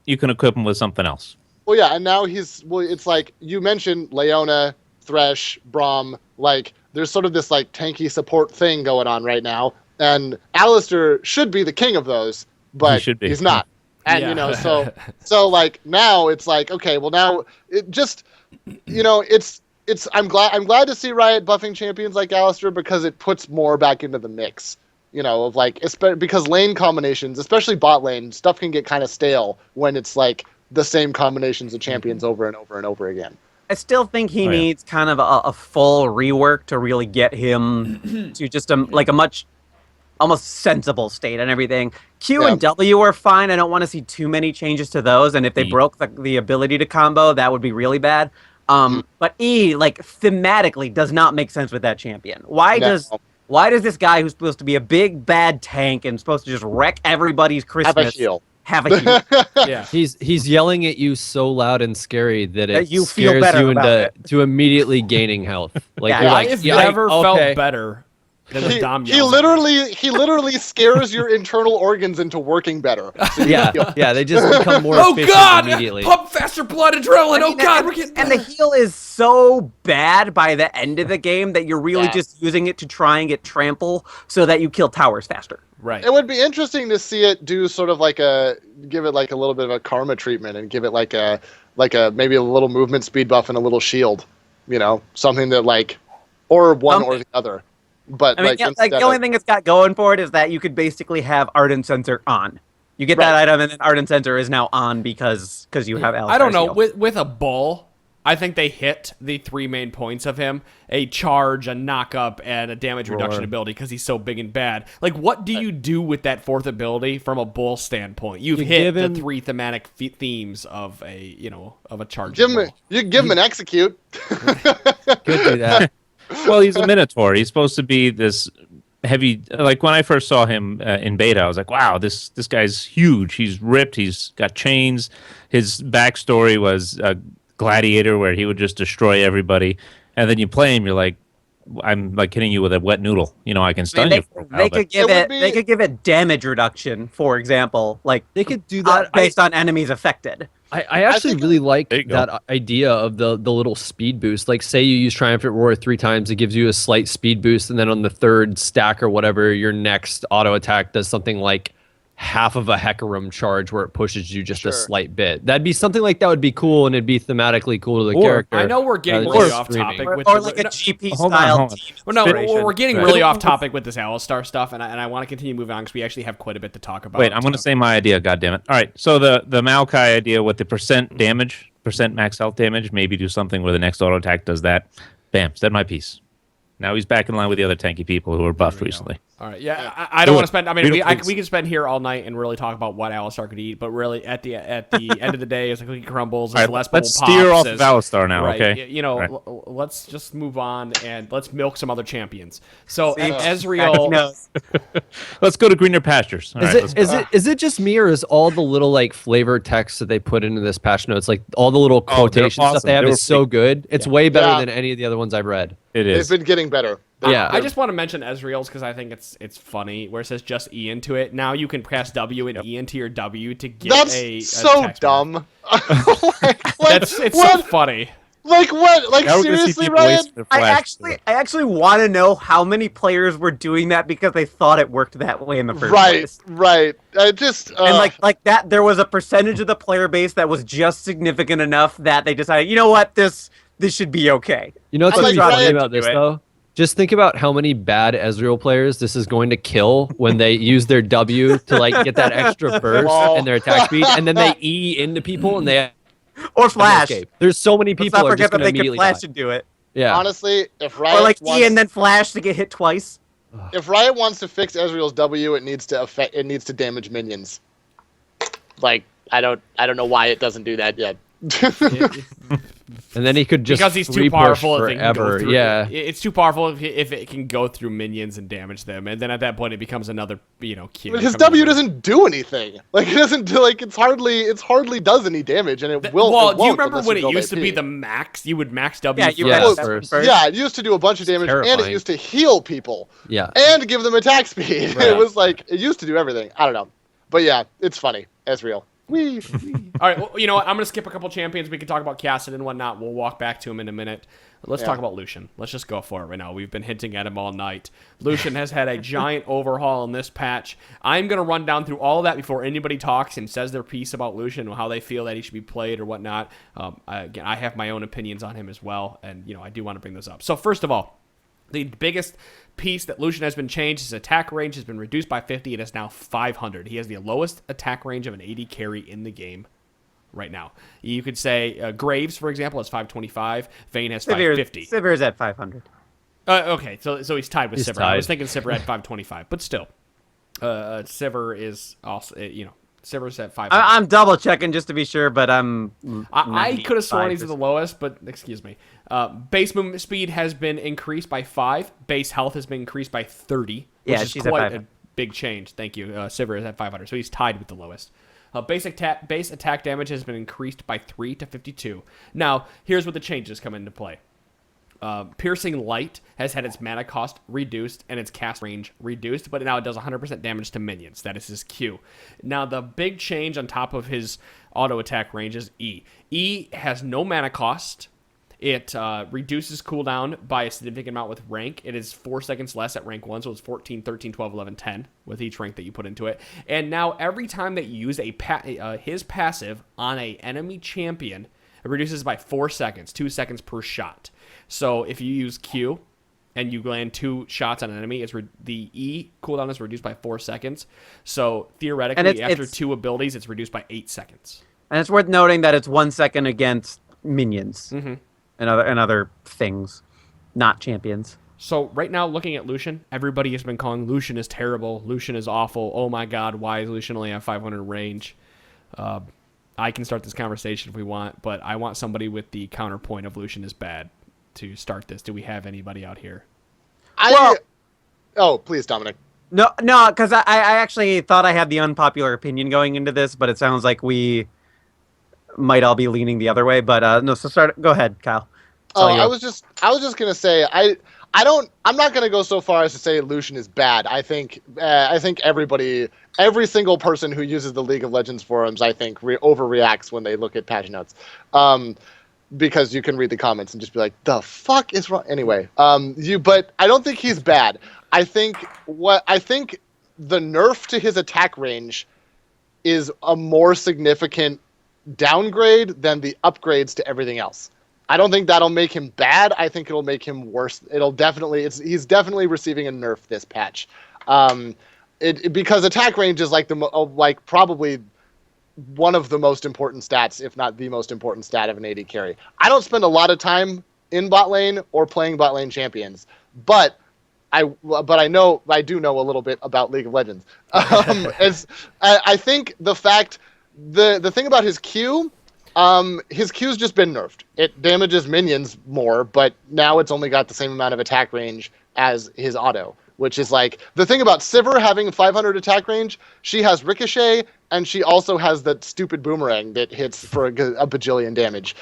you can equip him with something else. Well, yeah, and now it's like you mentioned Leona, Thresh, Braum, like there's sort of this like tanky support thing going on right now, and Alistair should be the king of those, but should be. he's not. And Yeah. so like now it's like, okay, well now it just it's I'm glad to see Riot buffing champions like Alistair because it puts more back into the mix. Of like because lane combinations, especially bot lane, stuff can get kind of stale when it's like the same combinations of champions over and over and over again. I still think he needs kind of a full rework to really get him to just a much almost sensible state and everything. Q and W are fine. I don't want to see too many changes to those. And if they broke the ability to combo, that would be really bad. But E, like thematically, does not make sense with that champion. Why does this guy who's supposed to be a big bad tank and supposed to just wreck everybody's Christmas have a heal? Yeah. He's yelling at you so loud and scary that it you feel scares better you about into immediately gaining health. Like Yeah, you're I like, have yeah, never felt okay. better than the Dom He yells at me. literally scares your internal organs into working better. Yeah, they just become more Oh efficient God! immediately. Pump faster blood adrenaline. Oh God, we're getting And the heal is so bad by the end of the game that you're really just using it to try and get trample so that you kill towers faster. right. It would be interesting to see it do sort of like give it like a little bit of a karma treatment and give it like a maybe a little movement speed buff and a little shield, something that like, or one or the other. But I mean, the only thing it's got going for it is that you could basically have Ardent Sensor on. You get that item, and then Ardent Sensor is now on because you have Alistair's I don't know. heal. With a bull, I think they hit the three main points of him: a charge, a knock-up, and a damage reduction ability because he's so big and bad. Like, what do you do with that fourth ability from a bull standpoint? You've hit the three thematic themes of a charge. you can give him an execute. Could do that. Well, he's a Minotaur. He's supposed to be this heavy. Like when I first saw him in beta, I was like, "Wow, this guy's huge. He's ripped. He's got chains." His backstory was a gladiator where he would just destroy everybody. And then you play him, you're like, "I'm like hitting you with a wet noodle. I can stun you for a while." They could give it damage reduction, for example. Like They could do that based on enemies affected. I actually really like There you go. that idea of the little speed boost. Like, say you use Triumphant Roar 3 times, it gives you a slight speed boost, and then on the third stack or whatever, your next auto attack does something like half of a Hecarim charge where it pushes you just a slight bit. That'd be something like that would be cool, and it'd be thematically cool to the character. I know we're getting rather than really off streaming. topic with Or like a GP Hold on, style hold on. team. Well, no, inspiration. we're getting Right. really off topic with this Alistar stuff, and I want to continue moving on because we actually have quite a bit to talk about. Wait, I'm going to say my idea. God damn it! All right, so the Maokai idea with the percent damage, percent max health damage, maybe do something where the next auto attack does that. Bam, said my piece. Now he's back in line with the other tanky people who were buffed recently. All right, yeah, I don't want to spend. I mean, Read it, we can spend here all night and really talk about what Alistar could eat, but really at the end of the day, as the cookie crumbles, as All the right, last let's bubble steer pops, off of Alistar now, right, okay? Right. Let's just move on and let's milk some other champions. So Ezreal, Let's go to greener pastures. All right, let's go. Is it just me, or is all the little like flavor text that they put into this patch notes, like all the little quotation stuff awesome. they have They were is so good? It's way better Yeah. than any of the other ones I've read. It It's is. been getting better. Yeah. I just want to mention Ezreal's because I think it's funny where it says just E into it. Now you can press W and E into your W to get That's a so text dumb. It's so funny. Like what? Like Now we're gonna see seriously, people Ryan? waste their I flash. actually want to know how many players were doing that because they thought it worked that way in the first Right, place. right. I just And like that, there was a percentage of the player base that was just significant enough that they decided, you know what, this should be okay. You know what's I'm gonna be like, funny Ryan, about this do it. though? Just think about how many bad Ezreal players this is going to kill when they use their W to like get that extra burst Oh. and their attack speed, and then they E into people and they Or Flash. escape. There's so many Let's people not are forget just that going to they can immediately Flash die. and do it. Yeah. honestly, if Riot Or like wants, E and then Flash to get hit twice. if Riot wants to fix Ezreal's W, it needs to damage minions. Like I don't know why it doesn't do that yet. And then he could just because he's too re-push powerful. If it can go forever. through, Yeah. it's too powerful if it can go through minions and damage them, and then at that point it becomes another Q. But his W doesn't do anything. Like it doesn't do it's hardly does any damage, and it will. Well, it do you won't remember unless when you it build used to be AP. the max? You would max W. Yeah, you Yeah, had first. first. Yeah, it used to do a bunch of damage, and terrifying. it used to heal people. Yeah. And give them attack speed. Right. It was like it used to do everything. I don't know, but yeah, it's funny. It's real. Wee. All right, well, you know what? I'm going to skip a couple champions. We can talk about Cassidy and whatnot. We'll walk back to him in a minute. Let's talk about Lucian. Let's just go for it right now. We've been hinting at him all night. Lucian has had a giant overhaul in this patch. I'm going to run down through all of that before anybody talks and says their piece about Lucian and how they feel that he should be played or whatnot. Again, I have my own opinions on him as well, and I do want to bring this up. So first of all, the biggest piece that Lucian has been changed, his attack range has been reduced by 50. It is now 500. He has the lowest attack range of an AD carry in the game right now. You could say Graves, for example, has 525. Vayne has 550. Sivir's at 500. Okay, so he's tied with He's Sivir. I tied. was thinking Sivir at 525, but still. Sivir is also, Sivir's at 500. I'm double checking just to be sure, but I could have sworn he's at the 95%. lowest, but excuse me. Base movement speed has been increased by 5. Base health has been increased by 30, which Yeah, is she's at quite a 500. big change. Thank you. Sivir is at 500, so he's tied with the lowest. Base attack damage has been increased by 3 to 52. Now, here's where the changes come into play. Piercing Light has had its mana cost reduced and its cast range reduced, but now it does 100% damage to minions. That is his Q. Now, the big change on top of his auto attack range is E. E has no mana cost. It reduces cooldown by a significant amount with rank. It is 4 seconds less at rank 1, so it's 14, 13, 12, 11, 10 with each rank that you put into it. And now every time that you use his passive on a enemy champion, it reduces by 4 seconds, 2 seconds per shot. So if you use Q and you land 2 shots on an enemy, the E cooldown is reduced by 4 seconds. So theoretically, after 2 abilities, it's reduced by 8 seconds. And it's worth noting that it's 1 second against minions Mm-hmm. and other things, not champions. So right now, looking at Lucian, everybody has been calling Lucian is terrible. Lucian is awful. Oh my God, why is Lucian only at 500 range? I can start this conversation if we want, but I want somebody with the counterpoint of Lucian is bad to start this. Do we have anybody out here? Oh, please, Dominic. No, because I actually thought I had the unpopular opinion going into this, but it sounds like we might all be leaning the other way. But no, so go ahead, Kyle. Oh, I was just gonna say I'm not gonna go so far as to say Lucian is bad. I think every single person who uses the League of Legends forums, I think, overreacts when they look at patch notes, because you can read the comments and just be like, "The fuck is wrong?" Anyway, but I don't think he's bad. I think the nerf to his attack range is a more significant downgrade than the upgrades to everything else. I don't think that'll make him bad. I think it'll make him worse. He's definitely receiving a nerf this patch, because attack range is probably one of the most important stats, if not the most important stat of an AD carry. I don't spend a lot of time in bot lane or playing bot lane champions, but I do know a little bit about League of Legends. I think the thing about his Q's just been nerfed. It damages minions more, but now it's only got the same amount of attack range as his auto, which is like the thing about Sivir having 500 attack range. She has Ricochet, and she also has that stupid boomerang that hits for a bajillion damage.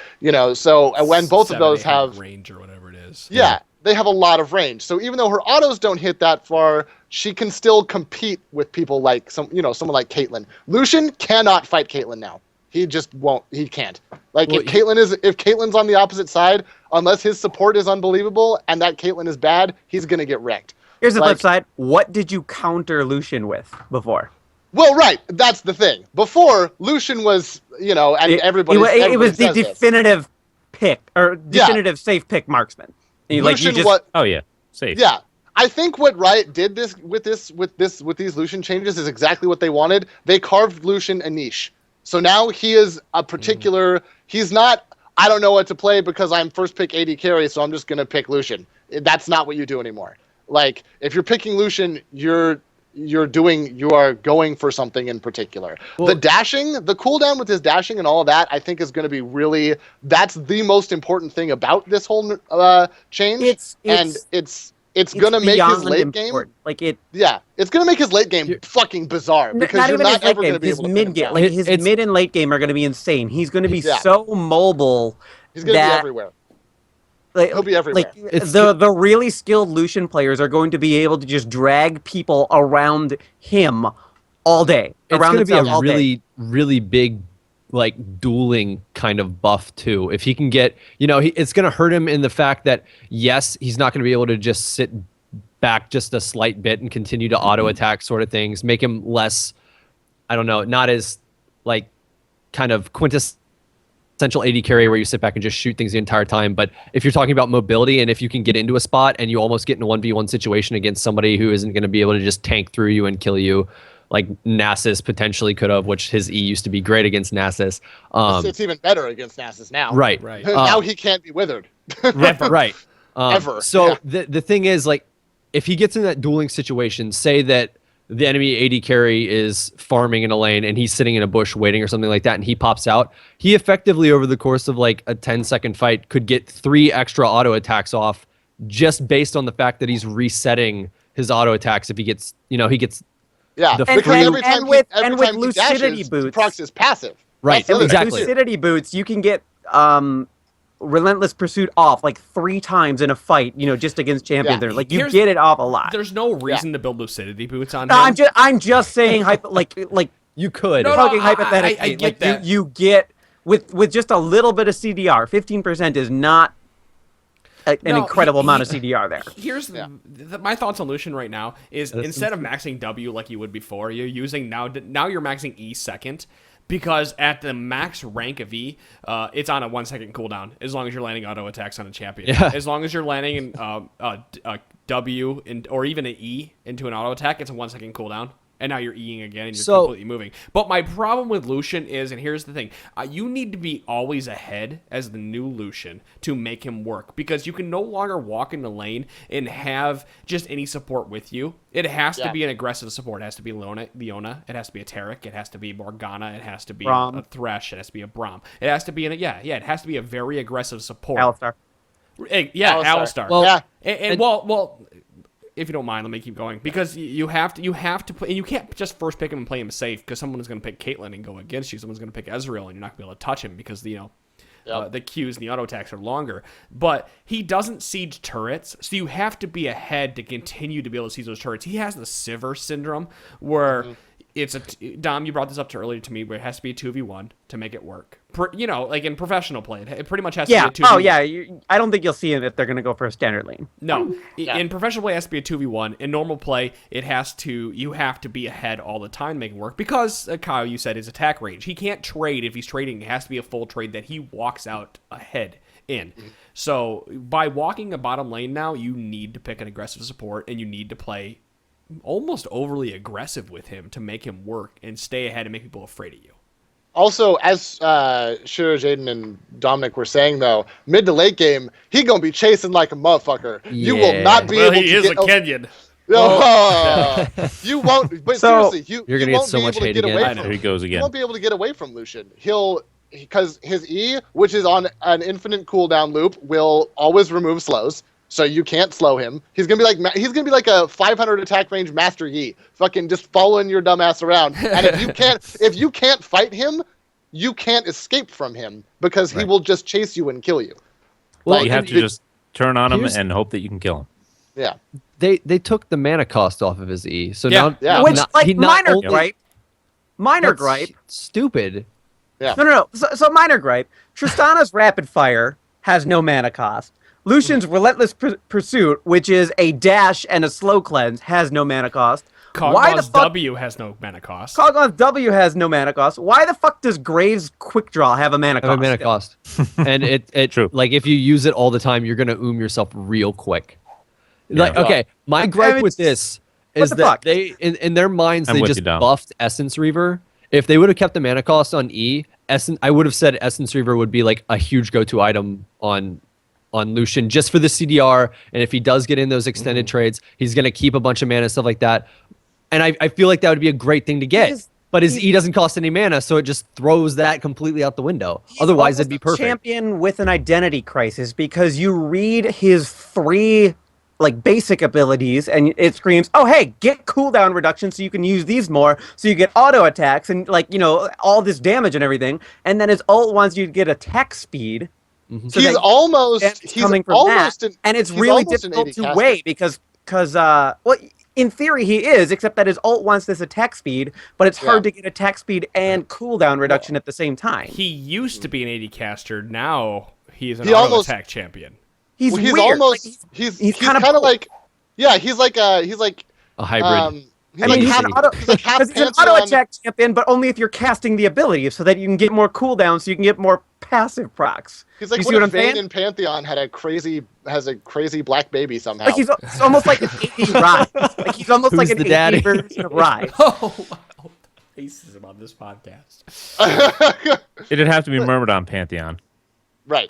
So when both of those have range or whatever it is. Yeah, they have a lot of range. So even though her autos don't hit that far, she can still compete with people like someone like Caitlyn. Lucian cannot fight Caitlyn now. He just won't. He can't. If Caitlyn's on the opposite side, unless his support is unbelievable and that Caitlyn is bad, he's gonna get wrecked. Here's the flip side. What did you counter Lucian with before? Well, right. That's the thing. Before, Lucian was, everybody. It was the says this. definitive pick or definitive safe pick marksman. Lucian Oh yeah, safe. Yeah. I think what Riot did with these Lucian changes is exactly what they wanted. They carved Lucian a niche. So now he is a particular. He's not. I don't know what to play because I'm first pick AD carry, so I'm just gonna pick Lucian. That's not what you do anymore. Like if you're picking Lucian, you're you are going for something in particular. The cooldown with his dashing and all of that, I think is going to be that's the most important thing about this whole change. It's going to make his late game it's going to make his late game fucking bizarre because you're not ever going to be able to mid game. Like his mid and late game are going to be insane. He's going to be so mobile. He's going to be everywhere. He'll be everywhere. The really skilled Lucian players are going to be able to just drag people around him all day. It's going to be a really big, like, dueling kind of buff too. If he can get, it's going to hurt him in the fact that yes, he's not going to be able to just sit back just a slight bit and continue to auto attack sort of things, make him less, I don't know, not as like kind of quintessential AD carry where you sit back and just shoot things the entire time. But if you're talking about mobility and if you can get into a spot and you almost get in a 1v1 situation against somebody who isn't going to be able to just tank through you and kill you, like Nasus potentially could have, which his E used to be great against Nasus. It's even better against Nasus now. Right. Now he can't be withered. Right. Ever. So the thing is, like, if he gets in that dueling situation, say that the enemy AD carry is farming in a lane and he's sitting in a bush waiting or something like that, and he pops out, he effectively over the course of like a 10-second fight could get 3 extra auto attacks off just based on the fact that he's resetting his auto attacks. If he gets, because every time he lucidity dashes, boots, procs is passive. Right, exactly. Lucidity boots, you can get Relentless Pursuit off like 3 times in a fight, just against champions. There, like you get it off a lot. There's no reason to build lucidity boots on him. I'm just saying, like you could. Hypothetically, I get that. You get with just a little bit of CDR. 15% is not an incredible amount of CDR there. Here's my thoughts on Lucian right now is instead of maxing W like you would before, you're using now you're maxing E second. Because at the max rank of E, it's on a 1-second cooldown as long as you're landing auto attacks on a champion. Yeah. As long as you're landing a W or even an E into an auto attack, it's a 1-second cooldown. And now you're Eing again and you're completely moving. But my problem with Lucian is, and here's the thing, you need to be always ahead as the new Lucian to make him work. Because you can no longer walk in the lane and have just any support with you. It has to be an aggressive support. It has to be Leona. It has to be a Taric. It has to be Morgana. It has to be a Thresh. It has to be a Braum. It has to be it has to be a very aggressive support. Alistar. Alistar. Well, well, if you don't mind, let me keep going because you have to put, and you can't just first pick him and play him safe because someone is going to pick Caitlyn and go against you. Someone's going to pick Ezreal and you're not going to be able to touch him because the Qs and the auto attacks are longer. But he doesn't siege turrets, so you have to be ahead to continue to be able to siege those turrets. He has the Sivir syndrome where it's Dom, you brought this up earlier to me, where it has to be a 2v1 to make it work. Like in professional play, it pretty much has to be a 2v1. Oh, yeah. I don't think you'll see it if they're going to go for a standard lane. No. In professional play, it has to be a 2v1. In normal play, you have to be ahead all the time to make it work. Because, Kyle, you said his attack range. He can't trade. If he's trading, it has to be a full trade that he walks out ahead in. So, by walking a bottom lane now, you need to pick an aggressive support, and you need to play almost overly aggressive with him to make him work and stay ahead and make people afraid of you. Also, as Shiro, Jaden, and Dominic were saying, though, mid to late game, he gonna be chasing like a motherfucker. Yeah. You will not be able to he is a Kenyan. You won't. But seriously, you're gonna get so much hate again. I know, here he goes again. You won't be able to get away from Lucian. Because his E, which is on an infinite cooldown loop, will always remove slows. So you can't slow him. He's gonna be like a 500 attack range Master Yi, fucking just following your dumbass around. And if you can't fight him, you can't escape from him because he will just chase you and kill you. Well, you have to just turn on him and hope that you can kill him. Yeah. They took the mana cost off of his E, so which minor gripe. Minor gripe. Stupid. Yeah. No. So minor gripe. Tristana's rapid fire has no mana cost. Lucian's Relentless Pursuit, which is a dash and a slow cleanse, has no mana cost. Kog'Maw's W has no mana cost. Kog'Maw's W has no mana cost. Why the fuck does Graves' Quick Draw have a mana cost? And it True. Like if you use it all the time, you're gonna yourself real quick. Like okay, my gripe with this is that they in their minds they just buffed Essence Reaver. If they would have kept the mana cost on E, I would have said Essence Reaver would be like a huge go-to item on Lucian just for the CDR, and if he does get in those extended trades, he's going to keep a bunch of mana, stuff like that. And I feel like that would be a great thing to get. But his E doesn't cost any mana, so it just throws that completely out the window. Otherwise, it'd be perfect. Champion with an identity crisis because you read his 3 like basic abilities and it screams, "Oh hey, get cooldown reduction so you can use these more, so you get auto attacks and like all this damage and everything." And then his ult wants you to get attack speed. So he's almost coming from that, and it's really difficult to weigh because well, in theory he is, except that his ult wants this attack speed, but it's hard to get attack speed and cooldown reduction at the same time. He used to be an AD caster. Now he's an auto attack champion. He's weird. Almost he's kind of like he's like a hybrid. He's like half he's an auto attack champion, but only if you're casting the ability, so that you can get more cooldown, so you can get more passive procs. He's like, what if Vayne in Pantheon has a crazy black baby somehow? Like he's almost like an AD Rise. Like he's almost like an AD version of Rise. Oh, wow. Racism on this podcast. It'd have to be Myrmidon Pantheon. Right.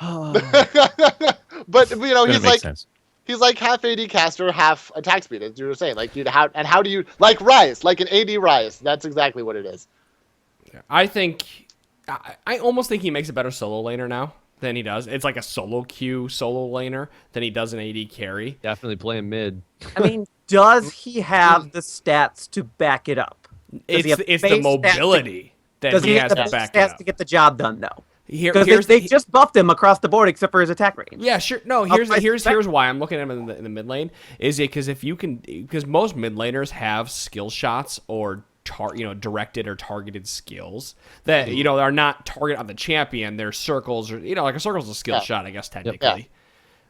But he's like sense. He's like half AD caster, half attack speed, as you were saying. Like how do you like Rise, like an AD Rise? That's exactly what it is. I almost think he makes a better solo laner now than he does. It's like a solo queue solo laner than he does an AD carry. Definitely playing mid. I mean, does he have the stats to back it up? It's the mobility that he has to back it up. To get the job done, though. Because they just buffed him across the board except for his attack range. Yeah, sure. No, here's why I'm looking at him in the mid lane is it because most mid laners have skill shots or directed or targeted skills that are not targeted on the champion. They're circles or like a circle's a skill shot, I guess technically.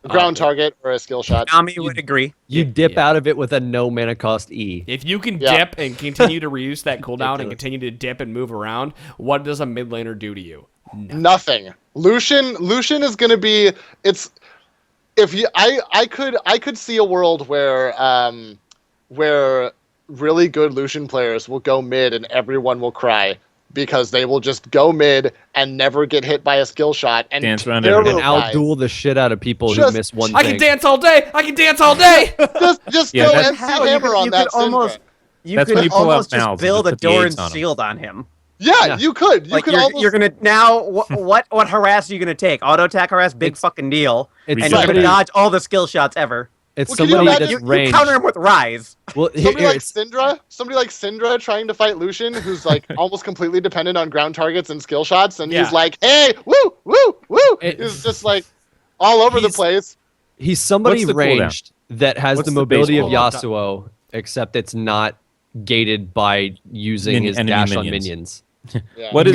A ground target or a skill shot. Nami would agree. You dip out of it with a no mana cost E. If you can dip and continue to reuse that cooldown and continue to dip and move around, what does a mid laner do to you? Nothing. Lucian is going to be. I could see a world where really good Lucian players will go mid and everyone will cry because they will just go mid and never get hit by a skill shot and outduel the shit out of people who miss one thing. I can dance all day. Just go MC Hammer on that. You could almost just build a Doran's shield on him. Yeah, you could. You're gonna now. What harass are you gonna take? Auto attack harass, big fucking deal, and you're gonna dodge all the skill shots ever. It's somebody that's ranged. You counter him with Rise. Well, somebody like Syndra trying to fight Lucian, who's like almost completely dependent on ground targets and skill shots, and he's like, "Hey, woo, woo, woo!" He's just like all over the place. He's somebody ranged that has the mobility of Yasuo, except it's not gated by using his dash on minions. What is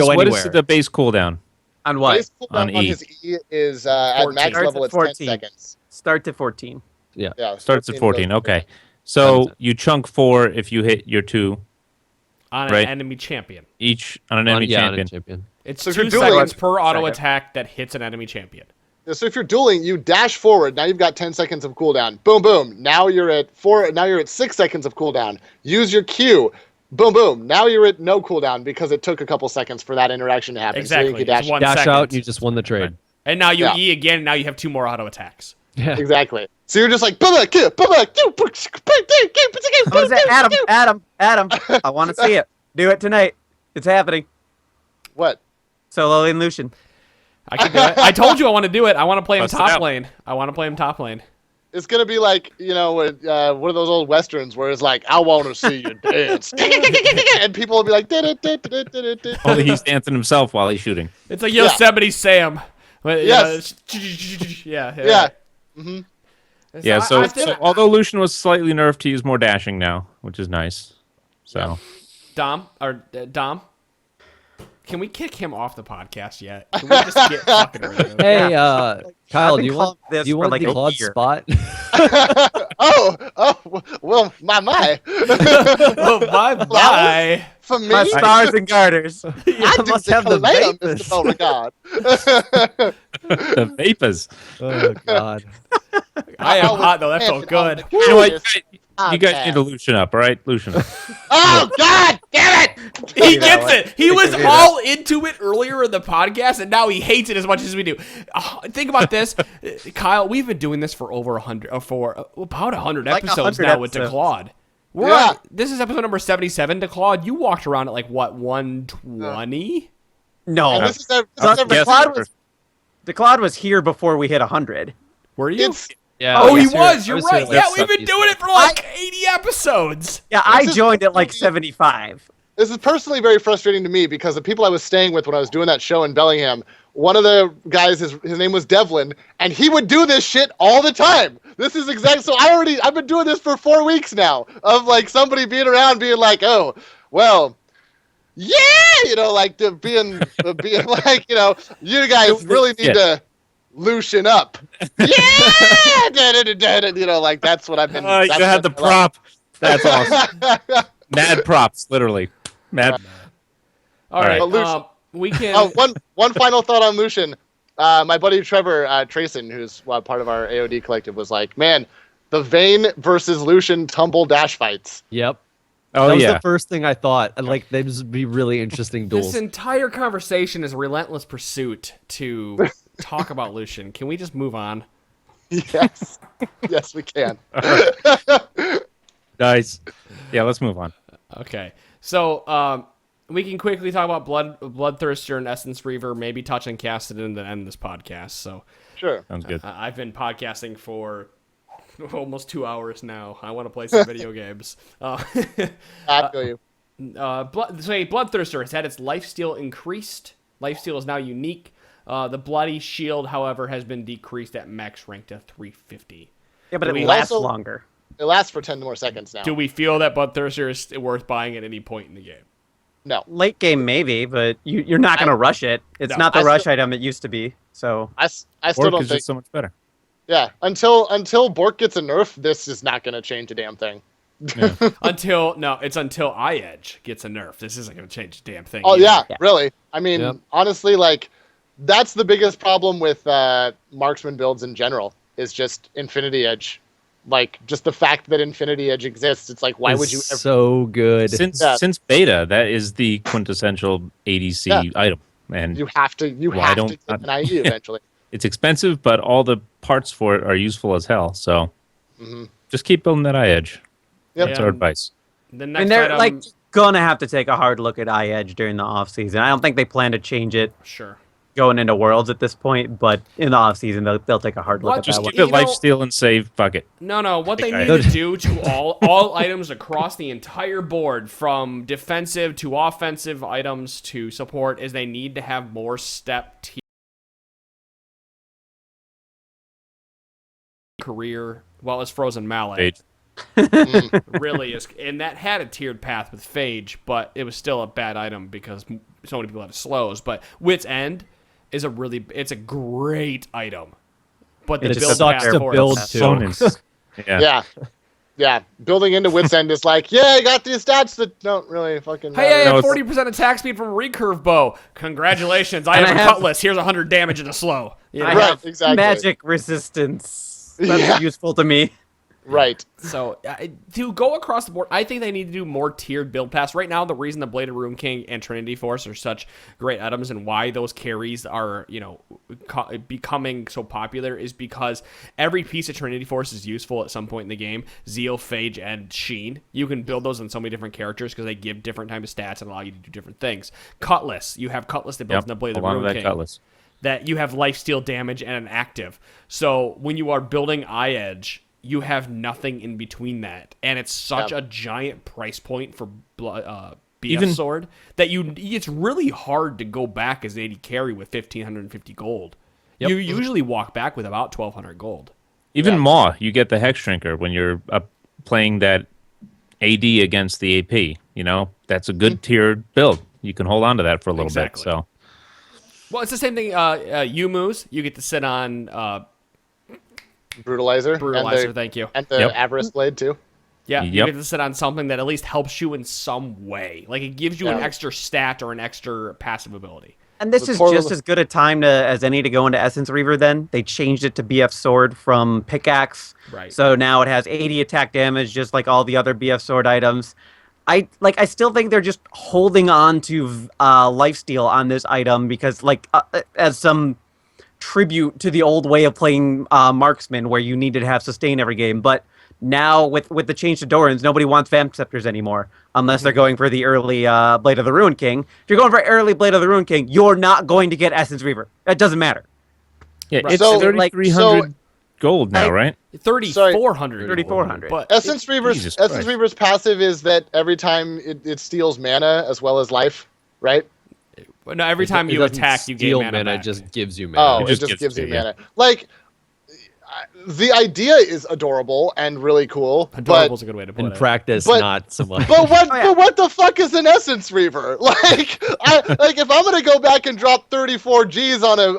the base cooldown? On what? Base cooldown on his E is at max level. It's 10 seconds. Start to 14. Yeah. Starts at 14. Okay. So you chunk 4 if you hit your 2. On an enemy champion. Each on an enemy champion. It's 2 seconds per auto attack that hits an enemy champion. So if you're dueling, you dash forward. Now you've got 10 seconds of cooldown. Boom, boom. Now you're at 4. Now you're at 6 seconds of cooldown. Use your Q. Boom, boom. Now you're at no cooldown because it took a couple seconds for that interaction to happen. Exactly. So you can dash out, you just won the trade. And now you E again, and now you have 2 more auto attacks. Yeah. Exactly. So you're just like, what is that? Adam. I want to see it. Do it tonight. It's happening. What? Solo lane Lucian. I can do it. I told you I want to do it. I want to play him top lane. It's going to be like, one of those old westerns where it's like, I want to see you dance. And people will be like, only he's dancing himself while he's shooting. It's like Yosemite Sam. Yes. Yeah. Mm-hmm. Yeah, so although Lucian was slightly nerfed, he is more dashing now, which is nice. So, Dom, can we kick him off the podcast yet? Can we just get fucking rid of him? Hey, Kyle, do you want the Claude spot? Well, my. Oh, my. For me, my stars and garters. I must have the vapors. Mr. Beauregard. The vapors. Oh, God. I am hot, though. That felt good. You know what? You guys need to Lucian up, all right? Lucian up. Oh, God! Damn it! He gets it. He was all into it earlier in the podcast, and now he hates it as much as we do. Think about this, Kyle. We've been doing this for over 100, for about 100 episodes now with Claude. This is episode number 77. DeClaude, you walked around at like what, 120? No, And this is DeClaude was here before we hit 100. Were you? Yeah. Oh, he I was. You're was right. here, Yeah, like, we've been 70s. doing it for like 80 episodes. Yeah, I This is joined at like personally- 75. This is personally very frustrating to me because the people I was staying with when I was doing that show in Bellingham, one of the guys, his name was Devlin, and he would do this shit all the time. This is exactly, so I've been doing this for 4 weeks now of like somebody being around being like, oh, well, yeah, like being like, you guys really need to Lucian up. Yeah, like that's what I've been. Oh, you that's had the what I like. prop. That's awesome. Mad props, literally. Mad. All right. But Lucian- We can. One final thought on Lucian. My buddy Trevor Trayson, who's part of our AOD collective, was like, man, the Vayne versus Lucian tumble dash fights. Yep. Oh, That was yeah. the first thing I thought. And like, they'd just be really interesting duels. This entire conversation is a relentless pursuit to talk about Lucian. Can we just move on? Yes. Yes, we can. Nice. Yeah, let's move on. Okay. So we can quickly talk about Bloodthirster and Essence Reaver, maybe touch on Casted and then end this podcast. So Sure. Sounds good. I've been podcasting for almost 2 hours now. I want to play some video games. I feel you. Bloodthirster has had its lifesteal increased. Lifesteal is now unique. The Bloody Shield, however, has been decreased at max rank to 350. Yeah, but Do it we lasts also- longer. It lasts for 10 more seconds now. Do we feel that Bloodthirster is worth buying at any point in the game? No. Late game, maybe, but you're not going to rush it. It's No, not the I rush still- item it used to be. So I still Orc don't is think. just so much better. Yeah. Until Bork gets a nerf, this is not going to change a damn thing. It's until iEdge gets a nerf. This isn't going to change a damn thing. Oh, either. yeah, really. I mean, Yep. honestly, like, that's the biggest problem with marksman builds in general, is just Infinity Edge. Like, just the fact that Infinity Edge exists, it's like, why It's would you ever... so good. Since beta, that is the quintessential ADC item, and You have to get an IE eventually. it's expensive, but all the parts for it are useful as hell. So just keep building that eye edge. Yep. That's our advice. The I next mean, they're item, like gonna have to take a hard look at iEdge during the off season. I don't think they plan to change it sure. going into Worlds at this point, but in the off season they'll take a hard look What? at Just that one. keep it You know- life steal and save. Fuck it. No. What they Okay. need to do to all items across the entire board, from defensive to offensive items to support, is they need to have more step tier career. Well, it's Frozen Mallet. Page. Really is, and that had a tiered path with Phage, but it was still a bad item because so many people had slows. But Wit's End is it's a great item, but the It build sucks path to for build it's too. Bonus. Yeah. Yeah. Building into Wit's End is like, yeah, I got these stats that don't really fucking matter. Hey, I No, have it's- 40% attack speed from a recurve bow. Congratulations, I And have I a have- cutlass. Here's 100 damage in a slow. You know? I Right, have exactly. magic resistance. That's Yeah. useful to me. Right. So to go across the board, I think they need to do more tiered build paths. Right now, the reason the Blade of Ruin King and Trinity Force are such great items and why those carries are, becoming so popular is because every piece of Trinity Force is useful at some point in the game. Zeal, Phage, and Sheen. You can build those on so many different characters because they give different types of stats and allow you to do different things. Cutlass. You have Cutlass that builds in the Blade of Along Ruin with that King. cutlass. That you have lifesteal damage and an active. So when you are building iEdge, you have nothing in between that, and it's such a giant price point for BF Even- Sword that it's really hard to go back as an 80 carry with 1,550 gold. Yep. You usually walk back with about 1,200 gold. Even Maw, you get the Hex Shrinker when you're playing that AD against the AP. That's a good tiered build. You can hold on to that for a little Exactly. bit. So Well, it's the same thing. Yumus, you get to sit on Brutalizer. Brutalizer. Thank you. And the Yep. Avarice Blade, too. Yeah, you Yep. get to sit on something that at least helps you in some way. Like it gives you an Yeah. extra stat or an extra passive ability. And this The is core just of- as good a time as any to go into Essence Reaver then. They changed it to BF Sword from Pickaxe. Right. So now it has 80 attack damage just like all the other BF Sword items. I still think they're just holding on to lifesteal on this item because as some tribute to the old way of playing marksman where you needed to have sustain every game. But now with the change to Dorans, nobody wants Vamp Scepters anymore unless they're going for the early Blade of the Ruined King. If you're going for early Blade of the Ruined King, you're not going to get Essence Reaver. It doesn't matter. Yeah, Right. it's So, 3,300 gold now, right? 3,400. 3,400. But Essence Reaver's Jesus Christ. passive is that every time it steals mana as well as life, right? no, every time It you doesn't attack, you gain steal mana back. It just gives you Oh, mana. it just gives you mana. Like, the idea is adorable and really cool, Adorable's a good way to put In it. practice, but- not so much. but what? Oh, yeah. But what the fuck is an Essence Reaver? Like, if I'm gonna go back and drop 34 G's on an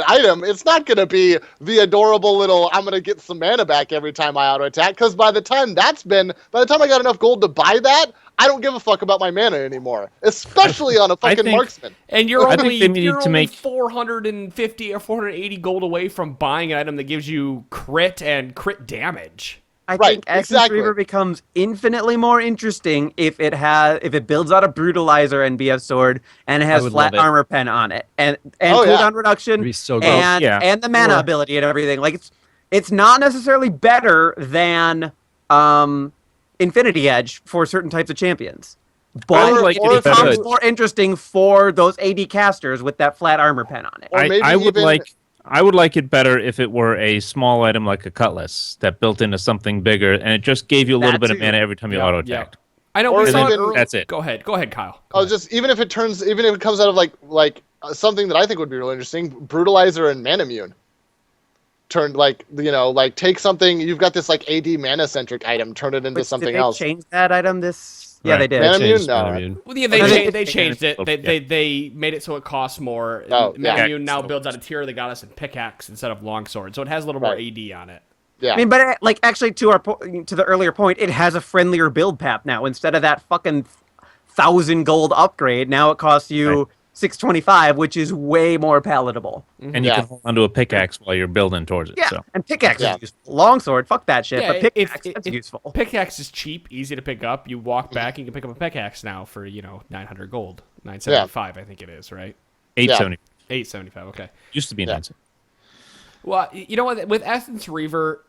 item, it's not gonna be the adorable little I'm gonna get some mana back every time I auto attack. Because by the time I got enough gold to buy that, I don't give a fuck about my mana anymore, especially on a fucking think- marksman. And you're I think only, they need you're to only make- 450 or 480 gold away from buying an item that gives you crit and crit damage. I Right, think Essence exactly. Reaver becomes infinitely more interesting if it builds out a Brutalizer and BF Sword and it has would flat love it. armor pen on it and Oh, yeah. cooldown reduction It'd be so good. and Yeah. and the mana ability and everything. Like it's not necessarily better than Infinity Edge for certain types of champions. But would like it it becomes better. more interesting for those AD casters with that flat armor pen on it. Or maybe I would even- I would like it better if it were a small item like a cutlass that built into something bigger, and it just gave you a little That bit of too. mana every time you auto attacked. I know Or we saw it even- early. That's it. Go ahead, Kyle. Even if it comes out of like something that I think would be really interesting, Brutalizer and Manamune. Take something, you've got this like AD mana centric item, turn it into Which, something did they else. change that item this? Yeah, Right. they did. Mana- Changed No. Manamune. Well, yeah, they- they changed it. Yeah. They made it so it costs more. Oh, yeah. Manamune now builds out a tier of the goddess and pickaxe instead of longsword, so it has a little more Right. AD on it. Yeah. I mean, but actually, to the earlier point, it has a friendlier build path now. Instead of that fucking 1,000 gold upgrade, now it costs you Right. 625, which is way more palatable. And you Yeah. can hold onto a pickaxe while you're building towards it. Yeah, So and pickaxe Yeah. is useful. Longsword, fuck that shit. Yeah, but pickaxe, that's useful. Pickaxe is cheap, easy to pick up. You walk back, you can pick up a pickaxe now for 900 gold, 975, I think it is, right? 870 875. Okay. used to be Yeah. 970. Well, you know what? With Essence Reaver,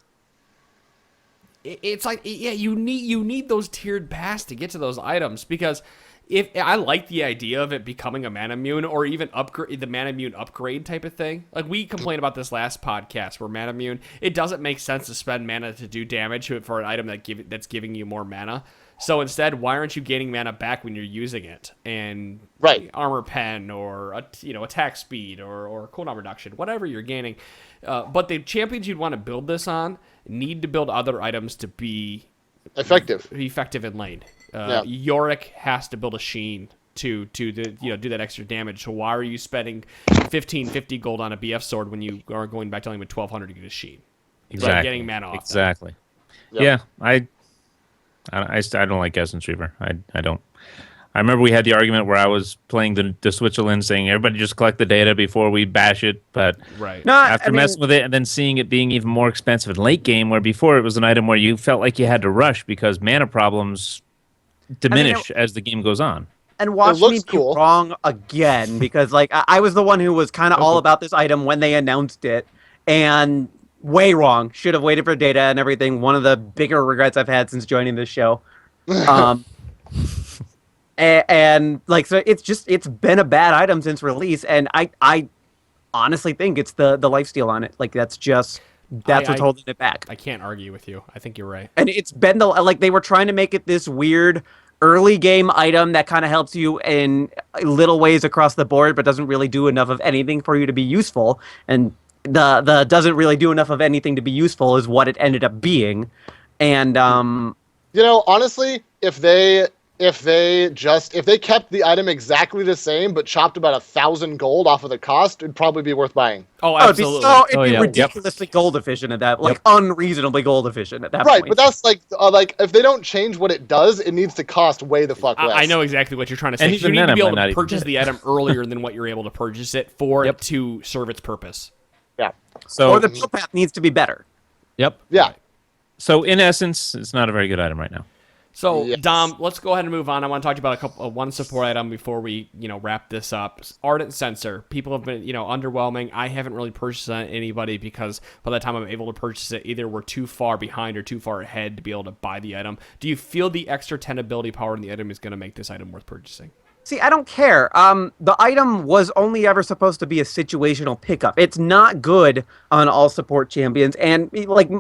it's like you need those tiered paths to get to those items because if I like the idea of it becoming a Manamune or even upgrade the Manamune upgrade type of thing. Like we complained about this last podcast where Manamune, it doesn't make sense to spend mana to do damage for an item that's giving you more mana. So instead, why aren't you gaining mana back when you're using it? And Right. armor pen or attack speed or cooldown reduction, whatever you're gaining. But the champions you'd want to build this on need to build other items to be Effective. in lane. Yeah. Yorick has to build a Sheen to do that extra damage. So why are you spending 1550 gold on a BF sword when you are going back to lane with 1200 to get a Sheen? Exactly. getting mana off that. Exactly. Yep. Yeah, I don't like Essence Reaver. I don't. I remember we had the argument where I was playing the Switzerland saying everybody just collect the data before we bash it, but Right. No, after I mean, messing with it and then seeing it being even more expensive in late game, where before it was an item where you felt like you had to rush because mana problems diminish as the game goes on. and watch looks me cool. be wrong again because I was the one who was kind of all about this item when they announced it and way wrong. Should have waited for data and everything. One of the bigger regrets I've had since joining this show. And so it's been a bad item since release, and I honestly think it's the lifesteal on it. Like that's what's holding it back. I can't argue with you. I think you're right. And it's been they were trying to make it this weird early game item that kind of helps you in little ways across the board, but doesn't really do enough of anything for you to be useful. And the doesn't really do enough of anything to be useful is what it ended up being. And Honestly, if they kept the item exactly the same but chopped about 1,000 gold off of the cost, it'd probably be worth buying. Oh, it'd be absolutely. Oh, yeah. ridiculously gold efficient at that, unreasonably gold efficient at that Right, point. but that's like if they don't change what it does, it needs to cost way the fuck less. I know exactly what you're trying to say. And 'cause you even need then, to be I able might not to even purchase get the item earlier than what you're able to purchase it for it to serve its purpose. Yeah. So or the build path needs to be better. Yep. Yeah. So in essence, it's not a very good item right now. So, Yes. Dom, let's go ahead and move on. I want to talk about one support item before we, wrap this up. Ardent Sensor. People have been, underwhelming. I haven't really purchased on anybody because by the time I'm able to purchase it, either we're too far behind or too far ahead to be able to buy the item. Do you feel the extra 10 ability power in the item is going to make this item worth purchasing? See, I don't care. The item was only ever supposed to be a situational pickup. It's not good on all support champions, and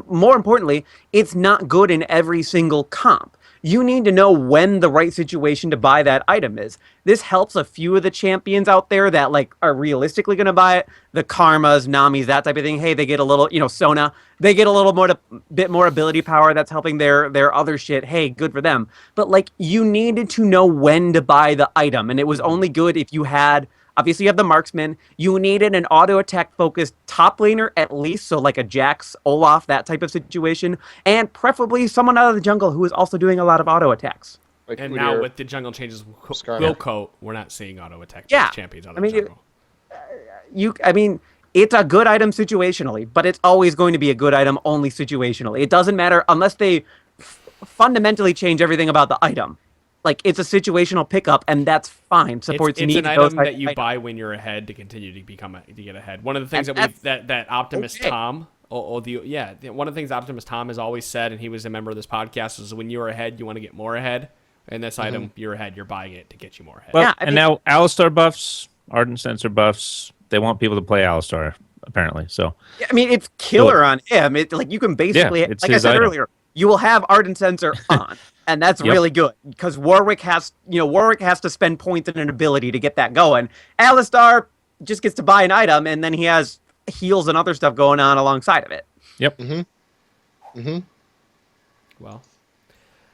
more importantly, it's not good in every single comp. You need to know when the right situation to buy that item is. This helps a few of the champions out there that are realistically going to buy it. The Karmas, Namis, that type of thing. Hey, they get a little, Sona, they get a little bit more ability power. That's helping their other shit. Hey, good for them. But you needed to know when to buy the item, and it was only good if you had. Obviously, you have the marksman. You needed an auto attack focused top laner at least, so like a Jax, Olaf, that type of situation, and preferably someone out of the jungle who is also doing a lot of auto attacks. Like And Udyr. now with the jungle changes, Wilco, we're not seeing auto attack champions out of the jungle. It's a good item situationally, but it's always going to be a good item only situationally. It doesn't matter unless they fundamentally change everything about the item. It's a situational pickup, and that's fine. Supports it's need an those item that you buy when you're ahead to continue to get ahead. One of the things that Optimus Tom, one of the things Optimus Tom has always said, and he was a member of this podcast, is when you're ahead, you want to get more ahead. And this item, you're ahead, you're buying it to get you more ahead. Well, now Alistar buffs, Ardent Sensor buffs, they want people to play Alistar, apparently. So it's killer on him. You can basically, it's like I his said item. earlier, you will have Ardent Sensor on. And that's really good because Warwick has to spend points and an ability to get that going. Alistar just gets to buy an item, and then he has heals and other stuff going on alongside of it. Yep. Well,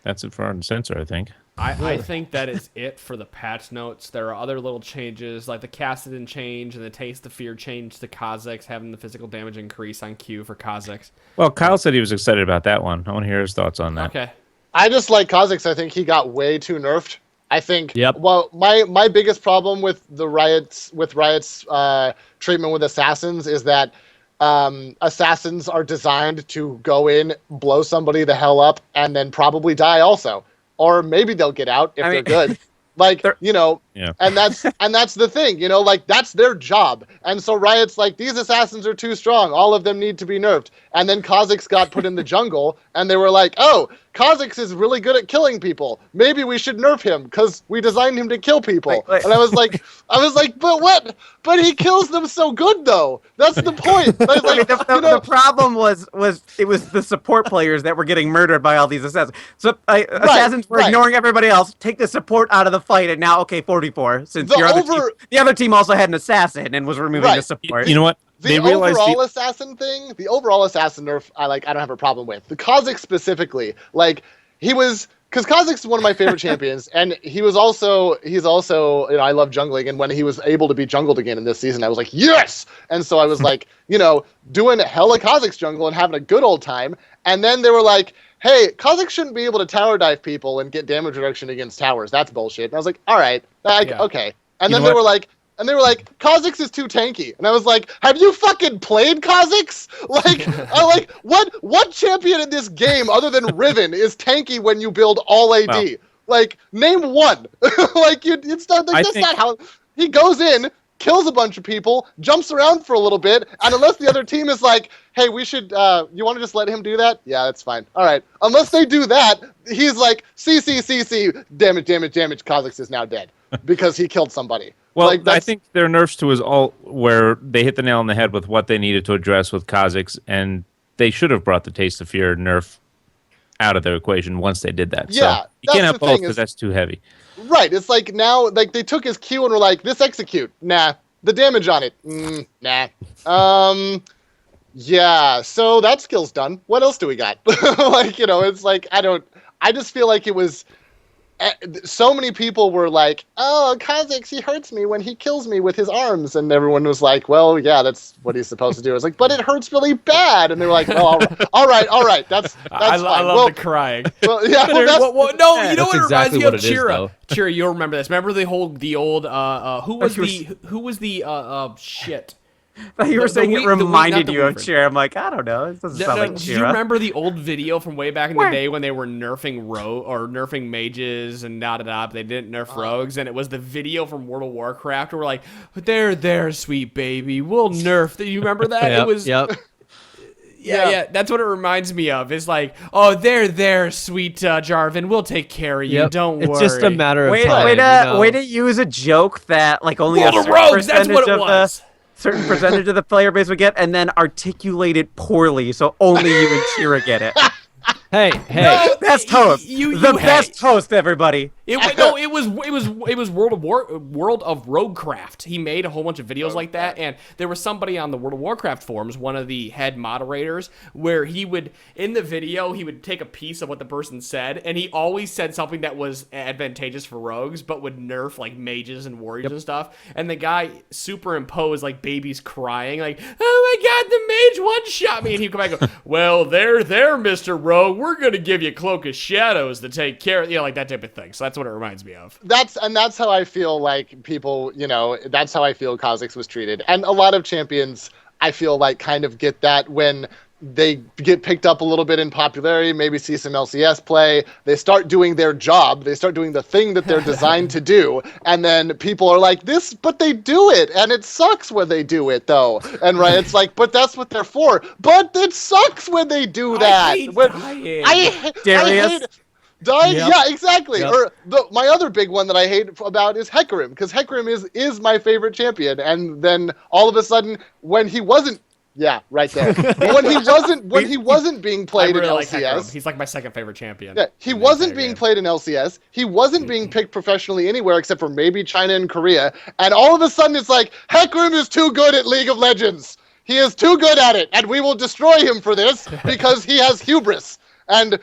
that's it for Ardent Sensor, I think. I think that is it for the patch notes. There are other little changes, like the Kassadin change and the Taste of Fear change to Kha'Zix, having the physical damage increase on Q for Kha'Zix. Well, Kyle said he was excited about that one. I want to hear his thoughts on that. Okay. I just like Kha'Zix. I think he got way too nerfed. I think. Yep. Well, my biggest problem with Riot's treatment with assassins is that assassins are designed to go in, blow somebody the hell up, and then probably die also, or maybe they'll get out if they're good. Yeah. And that's the thing, that's their job. And so Riot's like, these assassins are too strong. All of them need to be nerfed. And then Kha'Zix got put in the jungle, and they were like, oh, Kha'Zix is really good at killing people. Maybe we should nerf him because we designed him to kill people. And I was like, but what? But he kills them so good though. That's the point. I was like, The problem was it was the support players that were getting murdered by all these assassins. So assassins were ignoring everybody else. Take the support out of the fight, and now 44. Since the other team also had an assassin and was removing the support. You know what? The overall assassin thing, the overall assassin nerf, I don't have a problem with. The Kha'Zix specifically, because Kha'Zix is one of my favorite champions, and he's also, I love jungling, and when he was able to be jungled again in this season, I was like, yes! And so I was like, doing hella Kha'Zix jungle and having a good old time, and then they were like, hey, Kha'Zix shouldn't be able to tower dive people and get damage reduction against towers. That's bullshit. And I was like, all right, okay. And then they were like, Kha'Zix is too tanky. And I was like, have you fucking played Kha'Zix? What champion in this game other than Riven is tanky when you build all AD? Well, name one. That's not how he goes in, kills a bunch of people, jumps around for a little bit, and unless the other team is like, hey, we should, you want to just let him do that? Yeah, that's fine. All right. Unless they do that, he's like, CC, damage, Kha'Zix is now dead because he killed somebody. Well, I think their nerfs to is all where they hit the nail on the head with what they needed to address with Kha'Zix, and they should have brought the Taste of Fear nerf out of their equation once they did that. Yeah, so you can't have both because that's too heavy. Right. It's like now, they took his Q and were like, this execute. Nah. The damage on it. Nah. Yeah, so that skill's done. What else do we got? It's like, I just feel like it was, so many people were like, oh, Kha'Zix, he hurts me when he kills me with his arms. And everyone was like, well, yeah, that's what he's supposed to do. I was like, but it hurts really bad. And they were like, well, all right. That's fine. I love the crying. Well, yeah, no, you know what it exactly reminds me of? what it is, Chira. though. Chira, you'll remember this. Remember the old, who was the shit? But you were The saying Wii- it the Wii- not reminded the you Wii of version. Cher. I'm like, I don't know. This doesn't sound like Do you Cher. remember the old video from way back in the day when they were nerfing nerfing mages and but they didn't nerf rogues, and it was the video from World of Warcraft where we're like, there, sweet baby, we'll nerf. You remember that? Yep, It was yep. yeah. That's what it reminds me of. It's like, oh, there, sweet Jarvan, we'll take care of you. Yep. Don't worry. It's just a matter of Way, time. way, to, you know? way to use a joke that like only World a of certain Rogues. That's percentage what it of was. the certain percentage of the player base would get, and then articulate it poorly, so only you and Shira get it. Hey, Best host, you the had- best host, everybody. It was World of Roguecraft. He made a whole bunch of videos like that, and there was somebody on the World of Warcraft forums, one of the head moderators, where he would in the video he would take a piece of what the person said, and he always said something that was advantageous for rogues, but would nerf like mages and warriors and stuff. And the guy superimposed like babies crying, like, "Oh my God, the mage one shot me!" And he'd come back and go, "Well, there, Mr. Rogue, we're gonna give you Cloak of Shadows to take care of," like that type of thing. So that's what it reminds me of. That's how I feel like people, that's how I feel Kha'Zix was treated. And a lot of champions, I feel like, kind of get that when they get picked up a little bit in popularity, maybe see some LCS play, they start doing their job, they start doing the thing that they're designed to do, and then people are like, but they do it, and it sucks when they do it, though. And it's like, but that's what they're for. But it sucks when they do that. I hate When- dying. Darius? I hate dying. Yep. Yeah, exactly. Yep. Or my other big one that I hate about is Hecarim, because Hecarim is my favorite champion, and then all of a sudden when he wasn't, yeah, right there, when he wasn't being I played really in like Hecarim. LCS. He's like my second favorite champion. Yeah, he in the wasn't entire being game. played in LCS. He wasn't being picked professionally anywhere except for maybe China and Korea. And all of a sudden it's like, Hecarim is too good at League of Legends. He is too good at it, and we will destroy him for this because he has hubris. And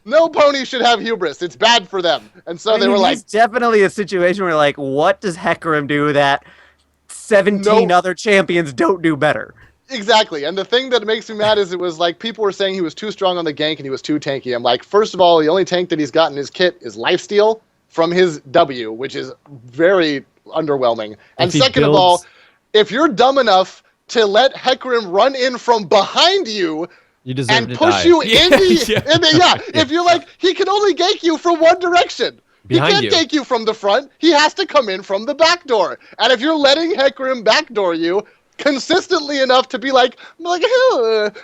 no pony should have hubris. It's bad for them. And so they were like, he's definitely a situation where like, what does Hecarim do that 17 other champions don't do better? exactly. And the thing that makes me mad is it was like people were saying he was too strong on the gank and he was too tanky. I'm like, first of all, the only tank that he's got in his kit is lifesteal from his W, which is very underwhelming. And he second of builds- all, if you're dumb enough to let Hecarim run in from behind you You deserve and to push die. you in the, Yeah. if you're like, he can only gank you from one direction. Behind he you. can't gank you from the front. He has to come in from the back door. And if you're letting Hecarim backdoor you consistently enough to be like,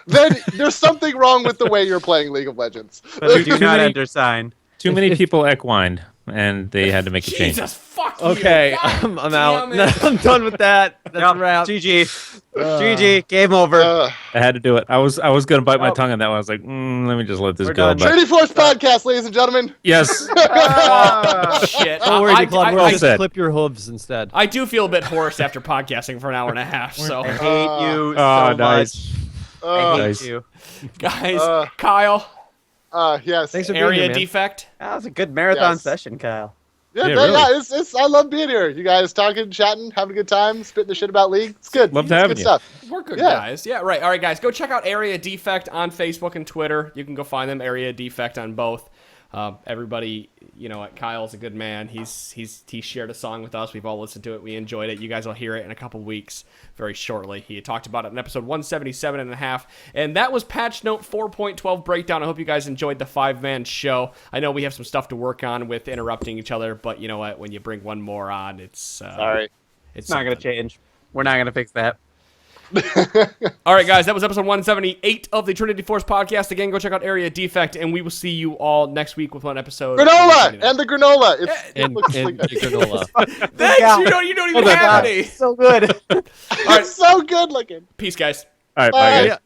then there's something wrong with the way you're playing League of Legends. But do not many- undersign. Too many people equined, and they had to make a change. Jesus, fuck you. Okay, God I'm out. damn it. I'm done with that. That's Nope, a wrap. GG. GG. Game over. I had to do it. I was gonna bite my tongue on that one. I was like, let me just let this We're go. done. But Trinity Force Podcast, ladies and gentlemen. yes, Shit. Don't worry, Declan. Well We'll just said. clip your hooves instead. I do feel a bit hoarse after podcasting for an hour and a half. So, I hate you oh, so nice. much. I hate Nice. you. guys, Kyle, Yes. Thanks for being area here, man. defect. That was a good marathon Yes. session, Kyle. Yeah, Yeah, no, really. yeah, it's I love being here. You guys talking, chatting, having a good time, spitting the shit about League. It's good. Love It's having good you. stuff. We're good, Yeah. guys. Yeah, right. All right, guys, go check out Area Defect on Facebook and Twitter. You can go find them, Area Defect on both. Everybody, Kyle's a good man. He shared a song with us. We've all listened to it. We enjoyed it. You guys will hear it in a couple weeks very shortly. He talked about it in episode 177 and a half. And that was patch note 4.12 breakdown. I hope you guys enjoyed the 5-man show. I know we have some stuff to work on with interrupting each other, but you know what? When you bring one more on, it's Sorry. It's It's not going to something. change. We're not going to fix that. All right, guys, that was episode 178 of the Trinity Force podcast. Again, go check out Area Defect, and we will see you all next week with one episode. Granola and the granola. It And, looks and like granola. Thanks. Yeah. You don't even Oh my have God. any. So good. it's so good looking. Peace, guys. All right, bye, Bye. guys.